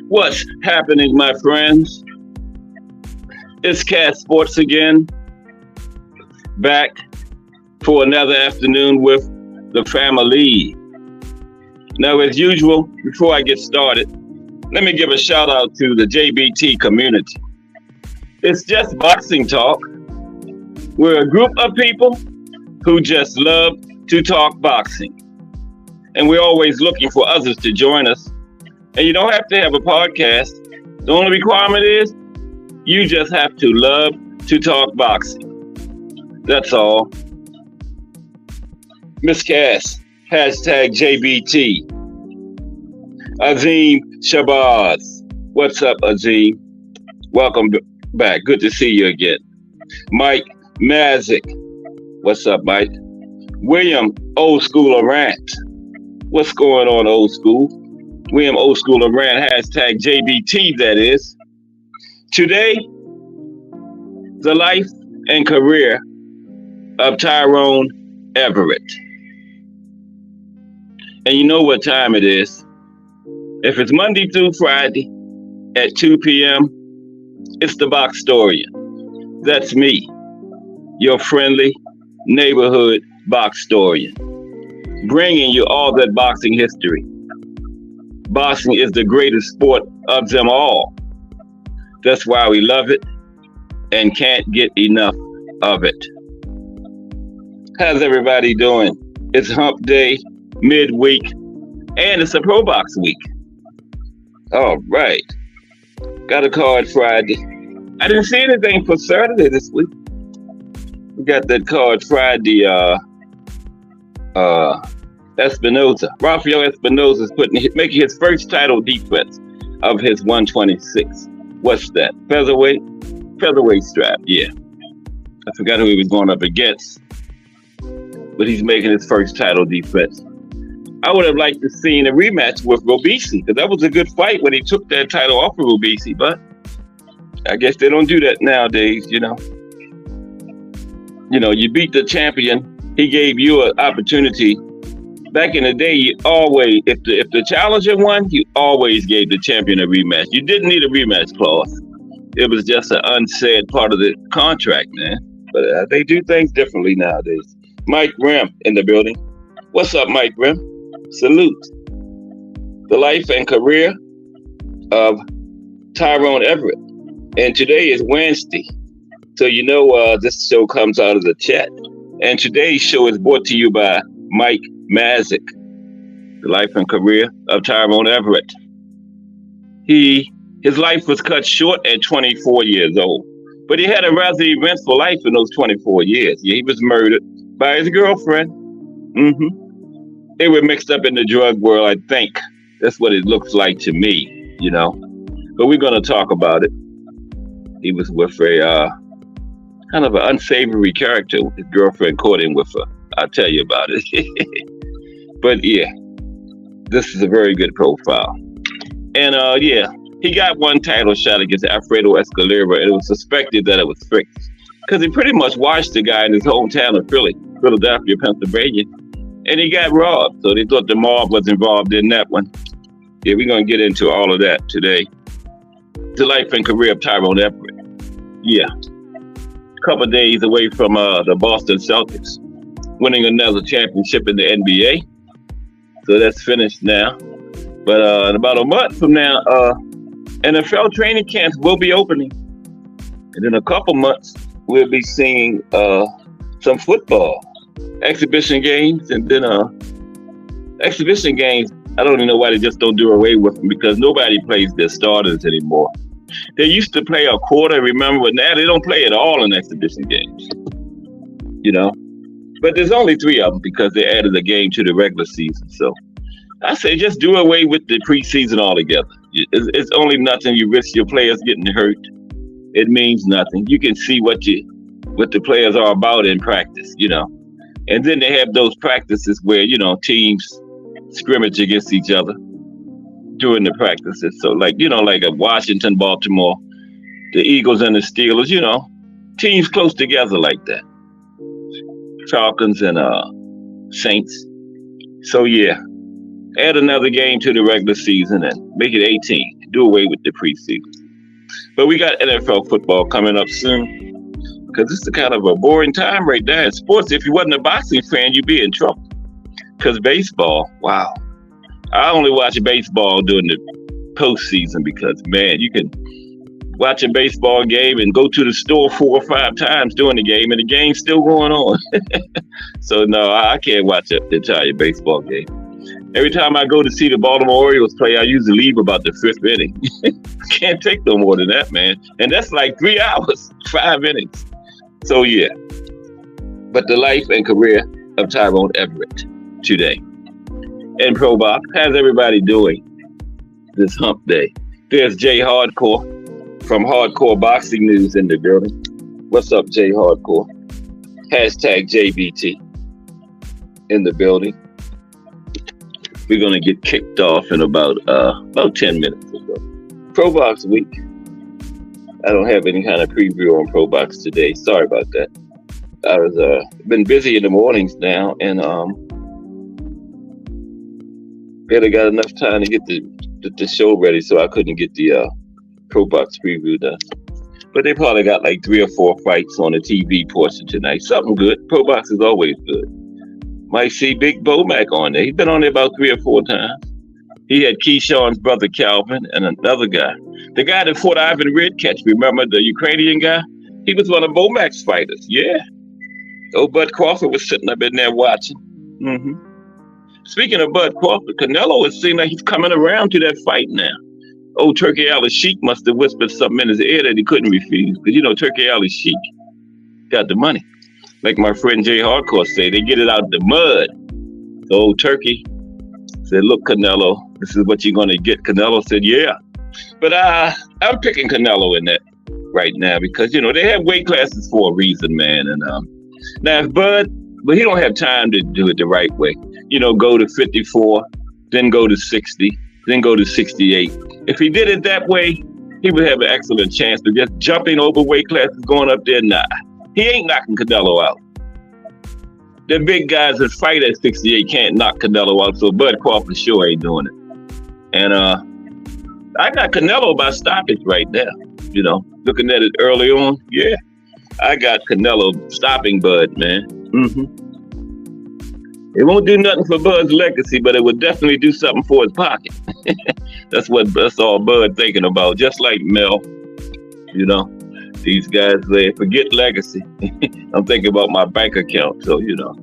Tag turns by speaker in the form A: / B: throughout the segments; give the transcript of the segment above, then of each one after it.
A: What's happening, my friends? It's Cat Sports again, back for another afternoon with the family. Now, as usual, before I get started, let me give a shout out to the JBT community. It's just boxing talk. We're a group of people who just love to talk boxing. And we're always looking for others to join us. And you don't have to have a podcast. The only requirement is you just have to love to talk boxing. That's all. Miss Cass, hashtag JBT. Azim Shabazz. What's up, Azim? Welcome back. Good to see you again. Mike Mazik. What's up, Mike? William Old School Arant. What's going on, Old School? William Old School Arant, hashtag JBT, that is. Today, the life and career of Tyrone Everett. And you know what time it is. If it's Monday through Friday at 2 p.m., it's the Boxtorian. That's me, your friendly neighborhood Boxtorian, bringing you all that boxing history. Boxing is the greatest sport of them all. That's why we love it and can't get enough of it. How's everybody doing? It's hump day, midweek, and it's a Pro Box week. All right. Got a card Friday. I didn't see anything for Saturday this week. We got that card Friday, Espinoza. Rafael Espinoza is making his first title defense of his 126. What's that? Featherweight? Featherweight strap, yeah. I forgot who he was going up against. But he's making his first title defense. I would have liked to seen a rematch with Robisi, because that was a good fight when he took that title off of Robisi, but I guess they don't do that nowadays, you know. You know, you beat the champion, he gave you an opportunity. Back in the day, you always, if the challenger won, you always gave the champion a rematch. You didn't need a rematch clause. It was just an unsaid part of the contract, man. But they do things differently nowadays. Mike Grimm in the building. What's up, Mike Grimm? Salute. The life and career of Tyrone Everett. And today is Wednesday. So you know this show comes out of the chat. And today's show is brought to you by Mike Mazik. The life and career of Tyrone Everett. His life was cut short at 24 years old. But he had a rather eventful life in those 24 years. Yeah, he was murdered by his girlfriend. They were mixed up in the drug world, I think. That's what it looks like to me, you know. But we're going to talk about it. He was with a kind of an unsavory character. His girlfriend caught him with her. I'll tell you about it. But yeah, this is a very good profile. And yeah, he got one title shot against Alfredo Escalera, and it was suspected that it was fixed. Because he pretty much watched the guy in his hometown of Philadelphia, Pennsylvania. And he got robbed. So they thought the mob was involved in that one. Yeah, we're going to get into all of that today. The life and career of Tyrone Everett. Yeah. A couple of days away from the Boston Celtics winning another championship in the NBA. So that's finished now. But in about a month from now, NFL training camps will be opening. And in a couple months, we'll be seeing some football. Exhibition games, and then exhibition games, I don't even know why they just don't do away with them, because nobody plays their starters anymore. They used to play a quarter, remember, but now they don't play at all in exhibition games, you know. But there's only 3 of them because they added a game to the regular season. So I say just do away with the preseason altogether. It's only nothing. You risk your players getting hurt. It means nothing. You can see what the players are about in practice, you know. And then they have those practices where, you know, teams scrimmage against each other during the practices. So like, you know, like a Washington, Baltimore, the Eagles and the Steelers, you know, teams close together like that. Falcons and Saints. So yeah, add another game to the regular season and make it 18. do away with the preseason. But we got NFL football coming up soon because it's kind of a boring time right now in sports. If you wasn't a boxing fan, you'd be in trouble. Because baseball, wow. I only watch baseball during the postseason because, man, you can watch a baseball game and go to the store 4 or 5 times during the game and the game's still going on. So, no, I can't watch the entire baseball game. Every time I go to see the Baltimore Orioles play, I usually leave about the 5th inning. Can't take no more than that, man. And that's like 3 hours, 5 innings. So, yeah. But the life and career of Tyrone Everett today. And Pro Box, how's everybody doing this hump day? There's Jay Hardcore from Hardcore Boxing News in the building. What's up, Jay Hardcore? Hashtag JBT in the building. We're going to get kicked off in about 10 minutes or so. Pro Box Week. I don't have any kind of preview on Pro Box today. Sorry about that. I was been busy in the mornings now, and barely got enough time to get the show ready, so I couldn't get the Pro Box preview done. But they probably got like 3 or 4 fights on the TV portion tonight. Something good. Pro Box is always good. Might see Big Bomac on there. He's been on there about 3 or 4 times. He had Keyshawn's brother Calvin and another guy. The guy that fought Ivan Redkach, remember the Ukrainian guy? He was one of Bomac's fighters. Yeah. Old Bud Crawford was sitting up in there watching. Mm-hmm. Speaking of Bud Crawford, Canelo, it seems like he's coming around to that fight now. Old Turkey Ali Sheik must have whispered something in his ear that he couldn't refuse. Because, you know, Turkey Ali Sheik got the money. Like my friend Jay Hardcore say, they get it out of the mud. The old Turkey said, look, Canelo, this is what you're going to get. Canelo said, yeah. But I'm picking Canelo in that right now because, you know, they have weight classes for a reason, man. And now if Bud, but he don't have time to do it the right way. You know, go to 54, then go to 60, then go to 68. If he did it that way, he would have an excellent chance. But just jumping over weight classes, going up there, nah. He ain't knocking Canelo out. The big guys that fight at 68 can't knock Canelo out, so Bud Crawford sure ain't doing it. And I got Canelo by stoppage right now. You know, looking at it early on, yeah. I got Canelo stopping Bud, man. Mm-hmm. It won't do nothing for Bud's legacy, but it would definitely do something for his pocket. That's all Bud thinking about. Just like Mel, you know, these guys, they forget legacy. I'm thinking about my bank account, so, you know.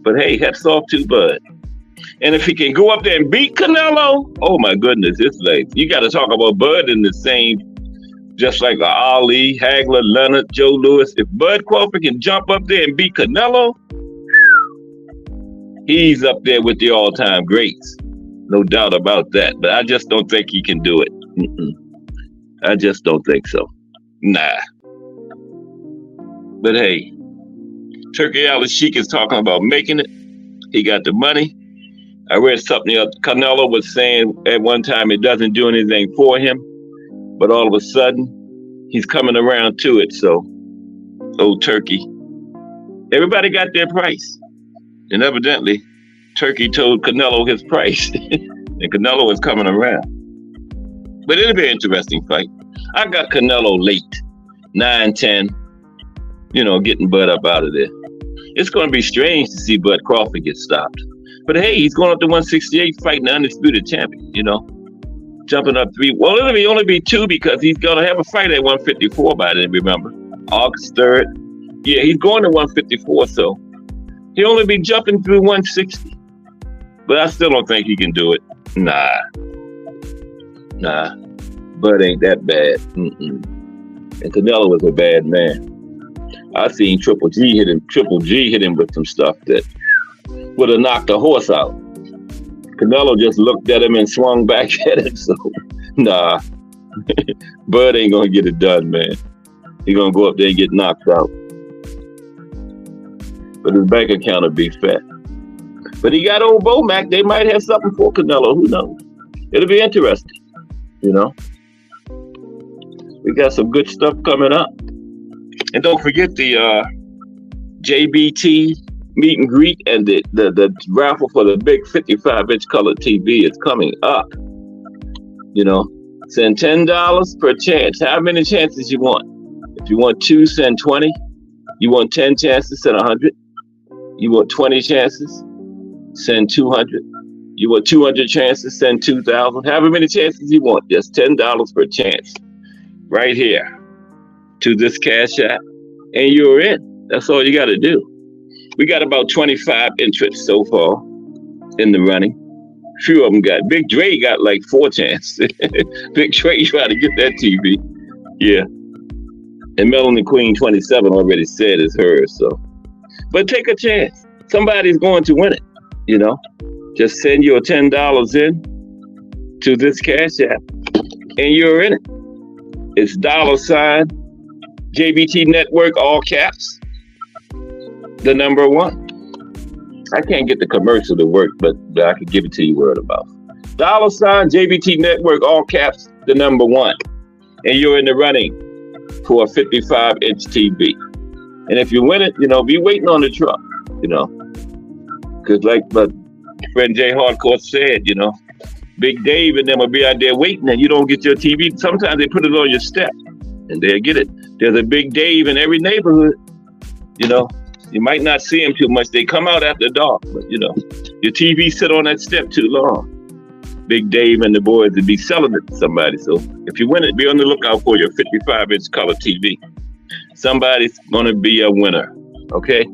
A: But hey, hats off to Bud. And if he can go up there and beat Canelo, oh my goodness, it's like, you got to talk about Bud in the same, just like Ali, Hagler, Leonard, Joe Louis. If Bud Crawford can jump up there and beat Canelo, he's up there with the all-time greats. No doubt about that. But I just don't think he can do it. I just don't think so. Nah. But hey, Turkey Ali Sheik is talking about making it. He got the money. I read something else. Canelo was saying at one time it doesn't do anything for him. But all of a sudden, he's coming around to it. So, old Turkey. Everybody got their price. And evidently, Turkey told Canelo his price. And Canelo is coming around. But it'll be an interesting fight. I got Canelo late. 9-10. You know, getting Bud up out of there. It's going to be strange to see Bud Crawford get stopped. But hey, he's going up to 168 fighting the undisputed champion, you know. Jumping up 3. Well, it'll only be 2 because he's going to have a fight at 154 by then, remember. August 3rd. Yeah, he's going to 154, so he'll only be jumping through 160. But I still don't think he can do it. Nah. Bud ain't that bad. And Canelo was a bad man. I seen Triple G hit him with some stuff that would have knocked a horse out. Canelo just looked at him and swung back at him. So, nah. Bud ain't gonna get it done, man. He's gonna go up there and get knocked out. But his bank account will be fat. But he got old Bomac. They might have something for Canelo. Who knows? It'll be interesting, you know. We got some good stuff coming up. And don't forget the JBT meet and greet and the raffle for the big 55-inch color TV is coming up. You know, send $10 per chance. How many chances you want? If you want 2, send 20. You want 10 chances, send 100. You want 20 chances, send 200. You want 200 chances, send 2,000. However many chances you want, just $10 per chance. Right here to this Cash App, and you're in. That's all you got to do. We got about 25 entrants so far in the running. Few of them got. Big Dre got like 4 chances. Big Dre trying to get that TV. Yeah. And Melanie Queen 27 already said it's hers. So, but take a chance. Somebody's going to win it. You know, just send your $10 in to this Cash App, and you're in it. It's $ JBT Network, all caps, the number 1. I can't get the commercial to work, but I can give it to you word about. $ JBT Network, all caps, the number 1. And you're in the running for a 55-inch TV. And if you win it, you know, be waiting on the truck, you know. Because like my friend Jay Hardcore said, you know, Big Dave and them will be out there waiting and you don't get your TV. Sometimes they put it on your step and they'll get it. There's a Big Dave in every neighborhood, you know. You might not see them too much. They come out after dark, but you know, your TV sit on that step too long. Big Dave and the boys would be selling it to somebody. So if you win it, be on the lookout for your 55-inch color TV. Somebody's going to be a winner, okay?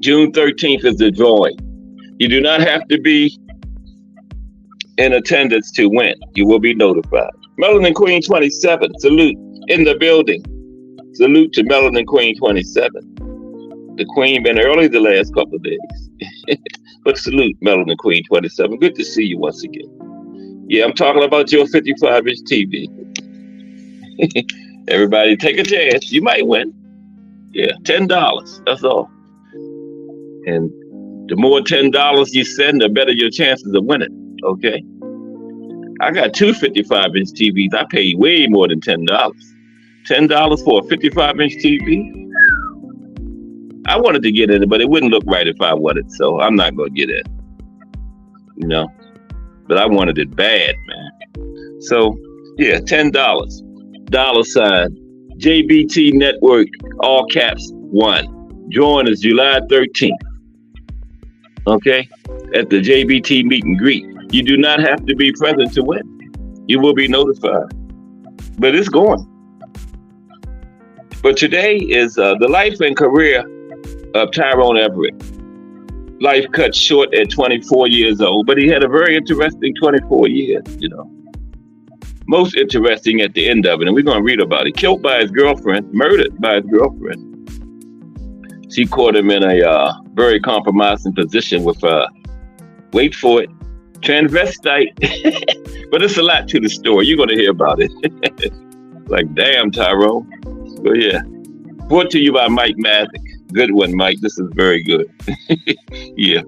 A: June 13th is the drawing. You do not have to be in attendance to win. You will be notified. Melanin Queen 27, salute in the building. Salute to Melanin Queen 27. The Queen been early the last couple of days. But salute Melanin Queen 27. Good to see you once again. Yeah, I'm talking about your 55-inch TV. Everybody take a chance. You might win. Yeah, $10. That's all. And the more $10 you send, the better your chances of winning. Okay? I got 2 55-inch TVs. I pay way more than $10. $10 for a 55-inch TV? I wanted to get in it, but it wouldn't look right if I wanted, so I'm not going to get in. You know? But I wanted it bad, man. So, yeah, $10. $ JBT Network, all caps, 1. Drawing is July 13th. Okay? At the JBT meet and greet. You do not have to be present to win. You will be notified. But it's going. But today is the life and career of Tyrone Everett. Life cut short at 24 years old, but he had a very interesting 24 years, you know. Most interesting at the end of it, and we're going to read about it. Killed by his girlfriend, murdered by his girlfriend. She caught him in a very compromising position with, wait for it, transvestite. But it's a lot to the story. You're going to hear about it. Like, damn, Tyrone. But yeah, brought to you by Mike Mathick. Good one, Mike. This is very good. Yeah.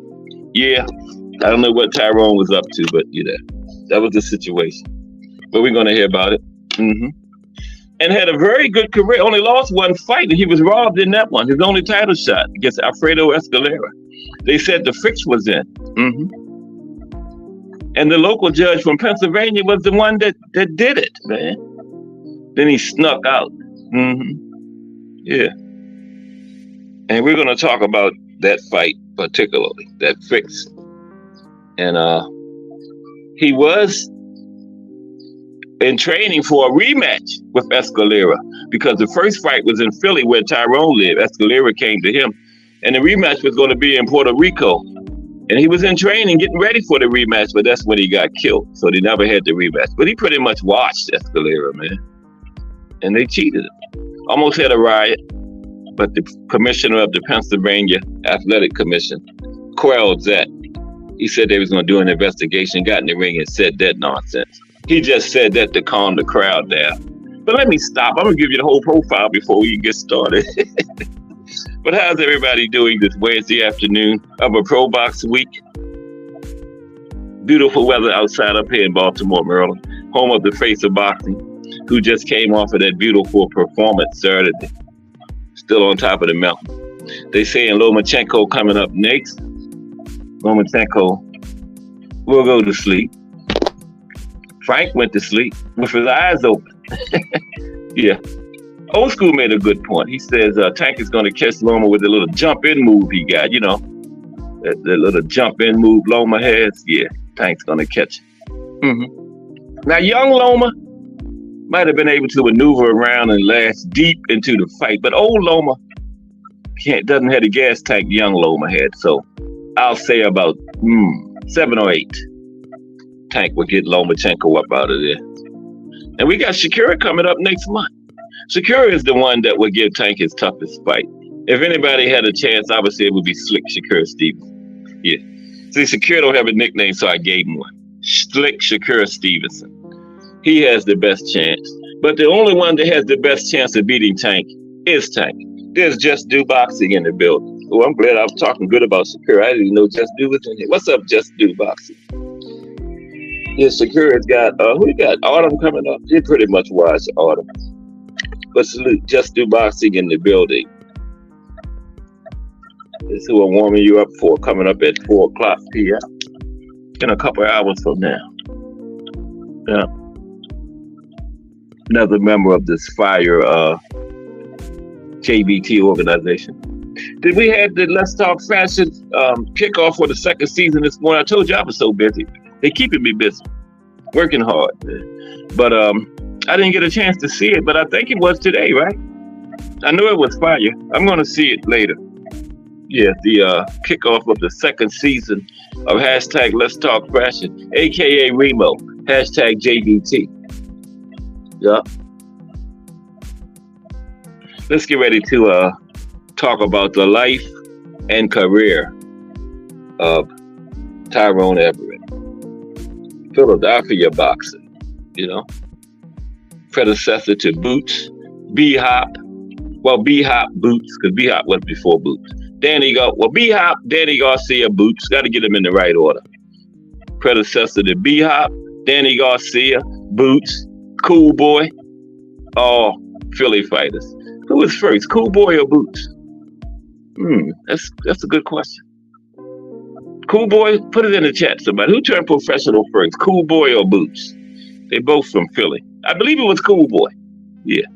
A: I don't know what Tyrone was up to, but you know, that was the situation. But we're going to hear about it. And had a very good career. Only lost 1 fight, and he was robbed in that one. His only title shot against Alfredo Escalera. They said the fix was in. And the local judge from Pennsylvania was the one that did it, man. Then he snuck out. Yeah. And we're going to talk about that fight particularly, that fix. And he was in training for a rematch with Escalera because the first fight was in Philly where Tyrone lived. Escalera came to him, and the rematch was going to be in Puerto Rico. And he was in training, getting ready for the rematch, but that's when he got killed. So they never had the rematch. But he pretty much watched Escalera, man. And they cheated him. Almost had a riot. But the commissioner of the Pennsylvania Athletic Commission quelled that. He said they was going to do an investigation, got in the ring and said that nonsense. He just said that to calm the crowd down. But let me stop. I'm going to give you the whole profile before we get started. But how's everybody doing this Wednesday afternoon of a Pro Box week? Beautiful weather outside up here in Baltimore, Maryland, home of the face of boxing, who just came off of that beautiful performance Saturday. Still on top of the mountain. They saying Lomachenko coming up next. Lomachenko will go to sleep. Frank went to sleep with his eyes open. Yeah. Old School made a good point. He says Tank is going to catch Loma with a little jump in move he got. You know, the little jump in move Loma has. Yeah, Tank's going to catch it. Mm-hmm. Now, young Loma might have been able to maneuver around and last deep into the fight, but old Loma doesn't have the gas tank young Loma had. So I'll say about 7 or 8. Tank will get Lomachenko up out of there. And we got Shakira coming up next month. Shakira is the one that would give Tank his toughest fight. If anybody had a chance, I would say it would be Slick Shakira Stevenson. Yeah. See, Shakira don't have a nickname, so I gave him one. Slick Shakira Stevenson. He has the best chance. But the only one that has the best chance of beating Tank is Tank. There's Just Do Boxing in the building. Oh, I'm glad I was talking good about Shakira. I didn't even know Just Do was in here. What's up, Just Do Boxing? Yeah, Shakira's got, who you got? Autumn coming up. You pretty much watch Autumn. But salute, Just Do Boxing in the building. This is who I'm warming you up for, coming up at 4 o'clock p.m. in a couple of hours from now. Yeah. Another member of this fire JBT organization. Did we have the Let's Talk Fashion kickoff for the second season this morning? I told you I was so busy. They're keeping me busy, working hard. Man. But I didn't get a chance to see it, but I think it was today, right? I knew it was fire. I'm going to see it later. Yeah, the kickoff of the second season of hashtag Let's Talk Fashion, aka Remo, hashtag JBT. Yeah. Let's get ready to talk about the life and career of Tyrone Everett. Philadelphia boxing, you know, predecessor to Boots, B-Hop. Well, B-Hop Boots, because B-Hop was before Boots. B-Hop, Danny Garcia, Boots. Got to get them in the right order. Predecessor to B-Hop, Danny Garcia, Boots, Cool Boy, all Philly fighters. Who was first, Cool Boy or Boots? That's a good question. Cool Boy, put it in the chat, somebody. Who turned professional first, Cool Boy or Boots? They both from Philly. I believe it was Cool Boy. Yeah.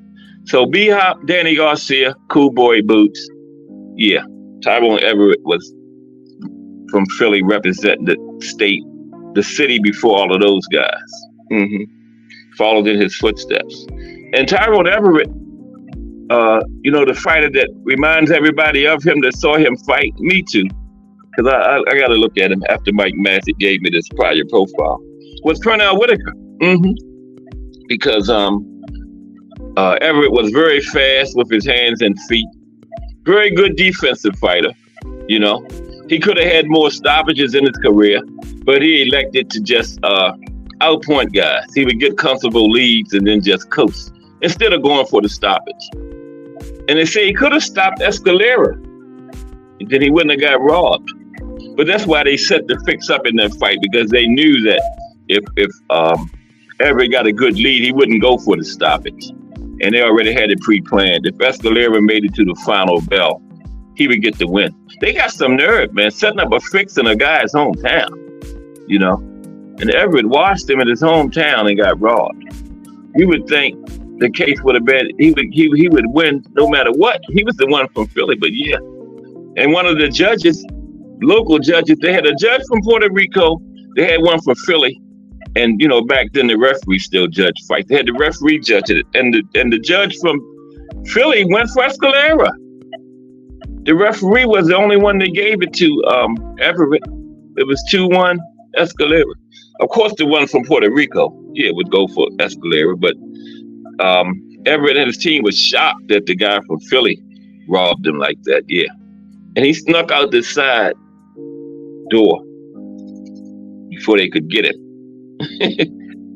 A: So B-Hop, Danny Garcia, Cool Boy, Boots. Yeah. Tyrone Everett was from Philly, representing the state, the city before all of those guys. Followed in his footsteps. And Tyrone Everett, you know, the fighter that reminds everybody of him that saw him fight, me too. Because I got to look at him after Mike Massey gave me this prior profile, was Pernell Whitaker. Because Everett was very fast with his hands and feet. Very good defensive fighter, you know. He could have had more stoppages in his career, but he elected to just outpoint guys. He would get comfortable leads and then just coast instead of going for the stoppage. And they say he could have stopped Escalera, then he wouldn't have got robbed. But that's why they set the fix up in that fight, because they knew that if Everett got a good lead, he wouldn't go for the stoppage. And they already had it pre-planned. If Escalera made it to the final bell, he would get the win. They got some nerve, man, setting up a fix in a guy's hometown, you know. And Everett watched him in his hometown and got robbed. You would think the case would have been, he would win no matter what. He was the one from Philly, but yeah. And one of the judges, local judges, they had a judge from Puerto Rico, they had one from Philly. And, you know, back then the referee still judged fights. They had the referee judge it. And the judge from Philly went for Escalera. The referee was the only one that gave it to Everett. It was 2-1 Escalera. Of course, the one from Puerto Rico, would go for Escalera. But Everett and his team was shocked that the guy from Philly robbed him like that, And he snuck out the side door before they could get him.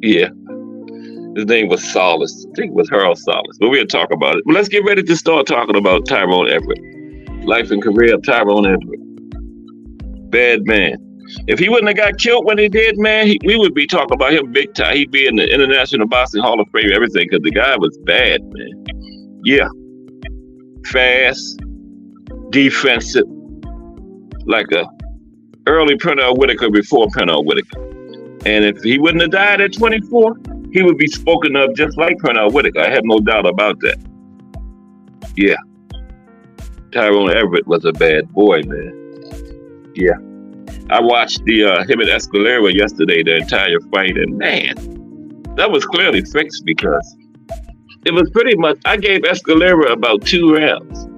A: His name was Solace. I think it was Harold Solace, but we'll talk about it. Well, let's get ready to start talking about Tyrone Everett. Life and career of Tyrone Everett. Bad man. If he wouldn't have got killed when he did, man, we would be talking about him big time. He'd be in the International Boxing Hall of Fame, everything, because the guy was bad, man. Fast, defensive, like a early Pernell Whitaker before Pernell Whitaker. And if he wouldn't have died at 24, he would be spoken of just like Pernell Whitaker. I have no doubt about that. Yeah. Tyrone Everett was a bad boy, man. Yeah. I watched the him and Escalera yesterday, the entire fight, and man, that was clearly fixed because it was pretty much, I gave Escalera about 2 rounds,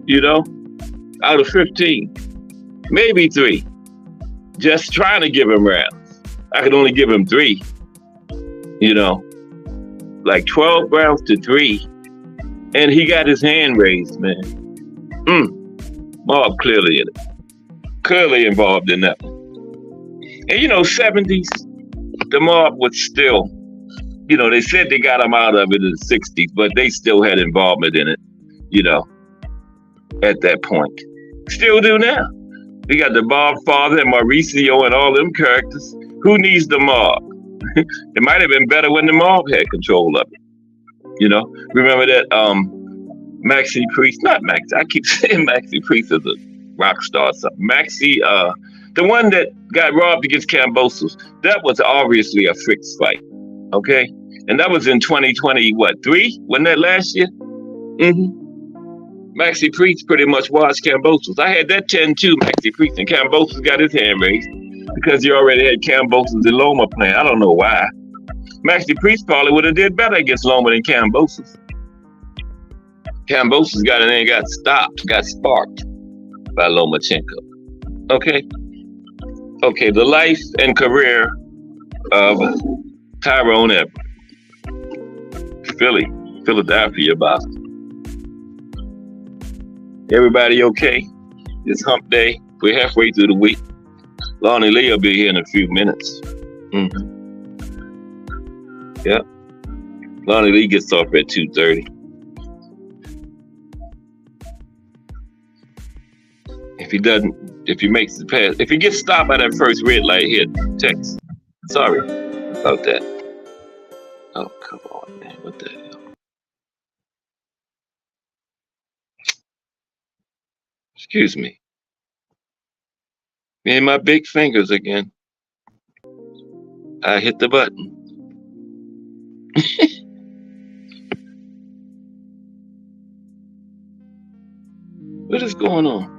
A: you know, out of 15, maybe 3, just trying to give him rounds. I could only give him 3, you know, like 12 rounds to 3, and he got his hand raised, man. Mob clearly in it. Clearly involved in that one. And you know, 70s, the mob was still, you know, they said they got him out of it in the 60s, but they still had involvement in it, you know, at that point. Still do now. We got the Mob Father and Mauricio and all them characters. Who needs the mob? It might have been better when the mob had control of it. You know, remember that Maxie Priest, not Maxie, I keep saying Maxie Priest is a rock star or something. Maxie, the one that got robbed against Cambosos, that was obviously a fixed fight, okay? And that was in 2020, what, 3? Wasn't that last year? Maxie Priest pretty much watched Cambosos. I had that 10-2, Maxie Priest, and Cambosos got his hand raised because he already had Cambosos and Loma playing. I don't know why. Maxie Priest probably would have did better against Loma than Cambosos. Cambosos got in there and got stopped, got sparked by Lomachenko. Okay? Okay, the life and career of Tyrone Everett. Philadelphia, Boston. Everybody okay? It's hump day. We're halfway through the week. Lonnie Lee will be here in a few minutes. Yep. Lonnie Lee gets off at 2:30. If he makes the pass, if he gets stopped by that first red light here, text. Sorry about that. Oh, come on, man. What the hell? Excuse me. Me and my big fingers again. I hit the button. What is going on?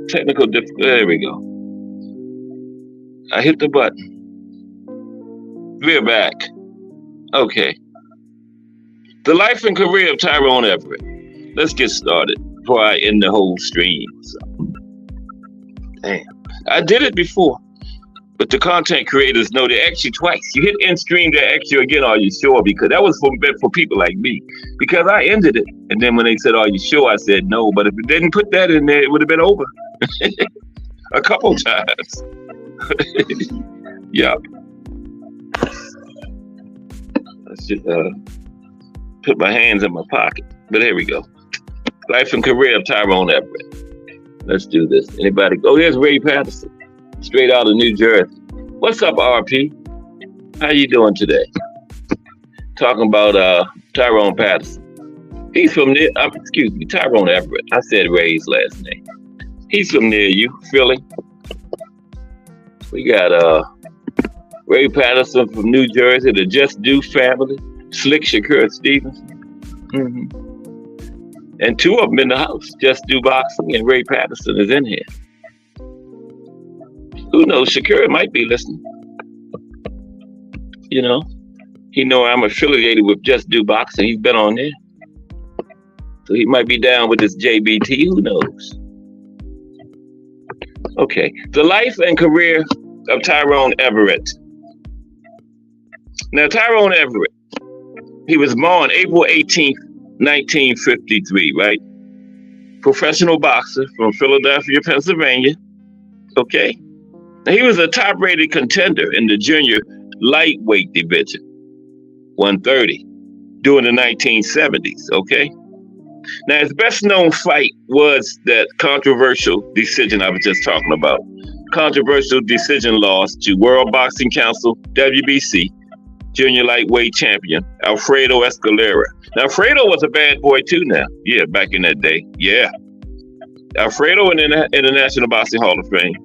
A: Technical difficulty. There we go. I hit the button. We're back. Okay. The life and career of Tyrone Everett. Let's get started before I end the whole stream. So. Damn. I did it before, but the content creators know they ask you twice. You hit end stream, they ask you again, are you sure? Because that was for people like me. Because I ended it. And then when they said, are you sure? I said no. But if it didn't put that in there, it would have been over. A couple times. Yeah. I should put my hands in my pocket. But here we go. Life and career of Tyrone Everett. Let's do this. Anybody? Oh, there's Ray Patterson, straight out of New Jersey. What's up, RP? How you doing today? Talking about Tyrone Patterson. He's from near, Tyrone Everett. I said Ray's last name. He's from near you, Philly. We got Ray Patterson from New Jersey, the Just Do family, Slick Shakur Stevens. And 2 of them in the house, Just Do Boxing, and Ray Patterson is in here. Who knows? Shakur might be listening. You know, he know I'm affiliated with Just Do Boxing. He's been on there. So he might be down with this JBT. Who knows? Okay. The life and career of Tyrone Everett. Now, Tyrone Everett, he was born April 18th, 1953, right? Professional boxer from Philadelphia, Pennsylvania. Okay. Now, he was a top-rated contender in the junior lightweight division, 130, during the 1970s. Okay. Now, his best-known fight was that controversial decision I was just talking about. Controversial decision loss to World Boxing Council, WBC, junior lightweight champion, Alfredo Escalera. Now, Alfredo was a bad boy too now. Yeah, back in that day. Yeah. Alfredo in the International Boxing Hall of Fame.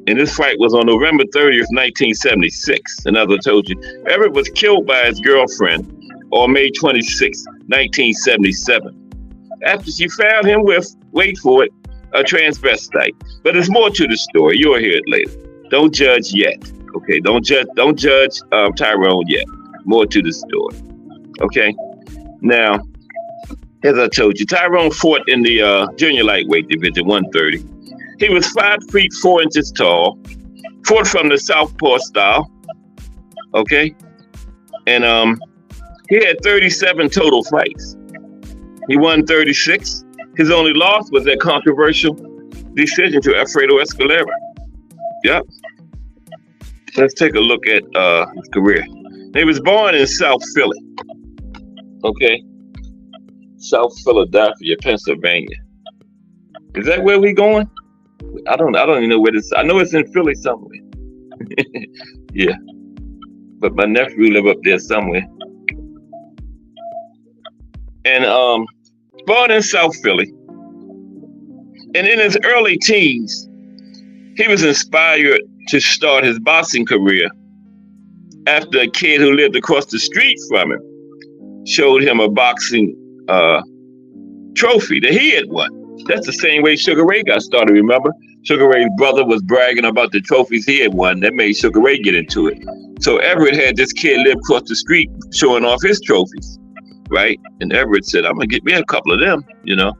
A: And this fight was on November 30th, 1976. And as I told you, Everett was killed by his girlfriend on May 26, 1977. After she found him with, wait for it, a transvestite. But there's more to the story. You'll hear it later. Don't judge yet. Okay, don't judge Tyrone yet. More to the story. Okay. Now, as I told you, Tyrone fought in the junior lightweight division, 130. He was 5 feet 4 inches tall. Fought from the southpaw style. Okay, and he had 37 total fights. He won 36. His only loss was that controversial decision to Alfredo Escalera. Yep. Let's take a look at his career. He was born in South Philly. Okay. South Philadelphia, Pennsylvania. Is that where we going? I don't even know where this. I know it's in Philly somewhere. Yeah. But my nephew live up there somewhere. And born in South Philly. And in his early teens, he was inspired to start his boxing career after a kid who lived across the street from him showed him a boxing trophy that he had won. That's the same way Sugar Ray got started, remember? Sugar Ray's brother was bragging about the trophies he had won. That made Sugar Ray get into it. So Everett had this kid live across the street showing off his trophies, right? And Everett said, I'm going to get me a couple of them, you know?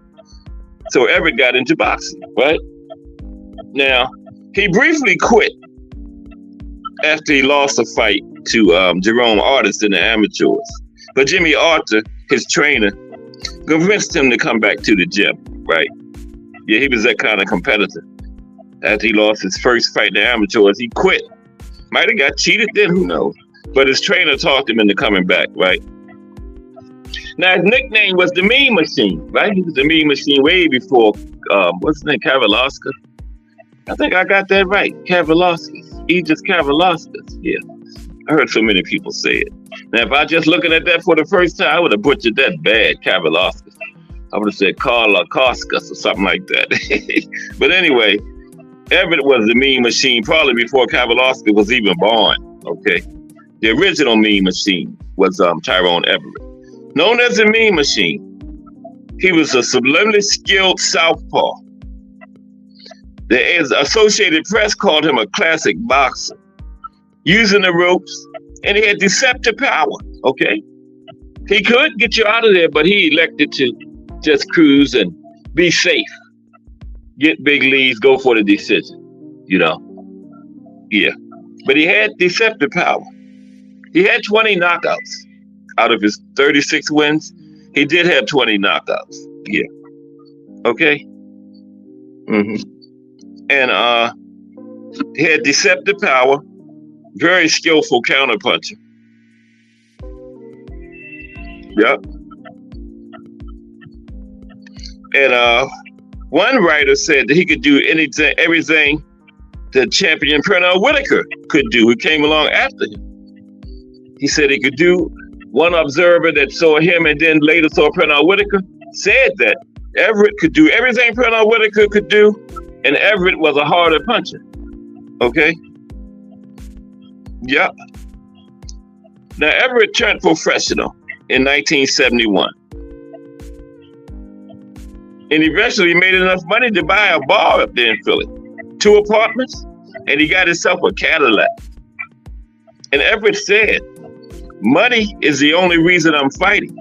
A: So Everett got into boxing, right? Now, he briefly quit after he lost a fight to Jerome Artist in the amateurs. But Jimmy Arthur, his trainer, convinced him to come back to the gym, right? Yeah, he was that kind of competitor. After he lost his first fight in the amateurs, he quit. Might have got cheated then, who knows? But his trainer talked him into coming back, right? Now, his nickname was the Mean Machine, right? He was the Mean Machine way before, what's his name, Kavalauskas? I think I got that right, Kavalauskas. Aegis Kavalauskas, yeah. I heard so many people say it. Now, if I just looking at that for the first time, I would have butchered that bad, Kavalauskas. I would have said Carla Koskas or something like that. But anyway, Everett was the Mean Machine probably before Kavalauskas was even born, okay? The original Mean Machine was Tyrone Everett. Known as the Mean Machine, he was a subliminally skilled southpaw. The Associated Press called him a classic boxer, using the ropes, and he had deceptive power, okay? He could get you out of there, but he elected to just cruise and be safe. Get big leads, go for the decision, you know? Yeah. But he had deceptive power. He had 20 knockouts. Out of his 36 wins, he did have 20 knockouts. Yeah. Okay? Mm-hmm. And he had deceptive power, very skillful counterpuncher. Yep. And one writer said that he could do everything that champion Pernell Whitaker could do, who came along after him. He said he could do. One observer that saw him and then later saw Pernell Whitaker said that Everett could do everything Pernell Whitaker could do, and Everett was a harder puncher. Okay? Yep. Now, Everett turned professional in 1971. And eventually made enough money to buy a bar up there in Philly. 2 apartments, and he got himself a Cadillac. And Everett said, money is the only reason I'm fighting.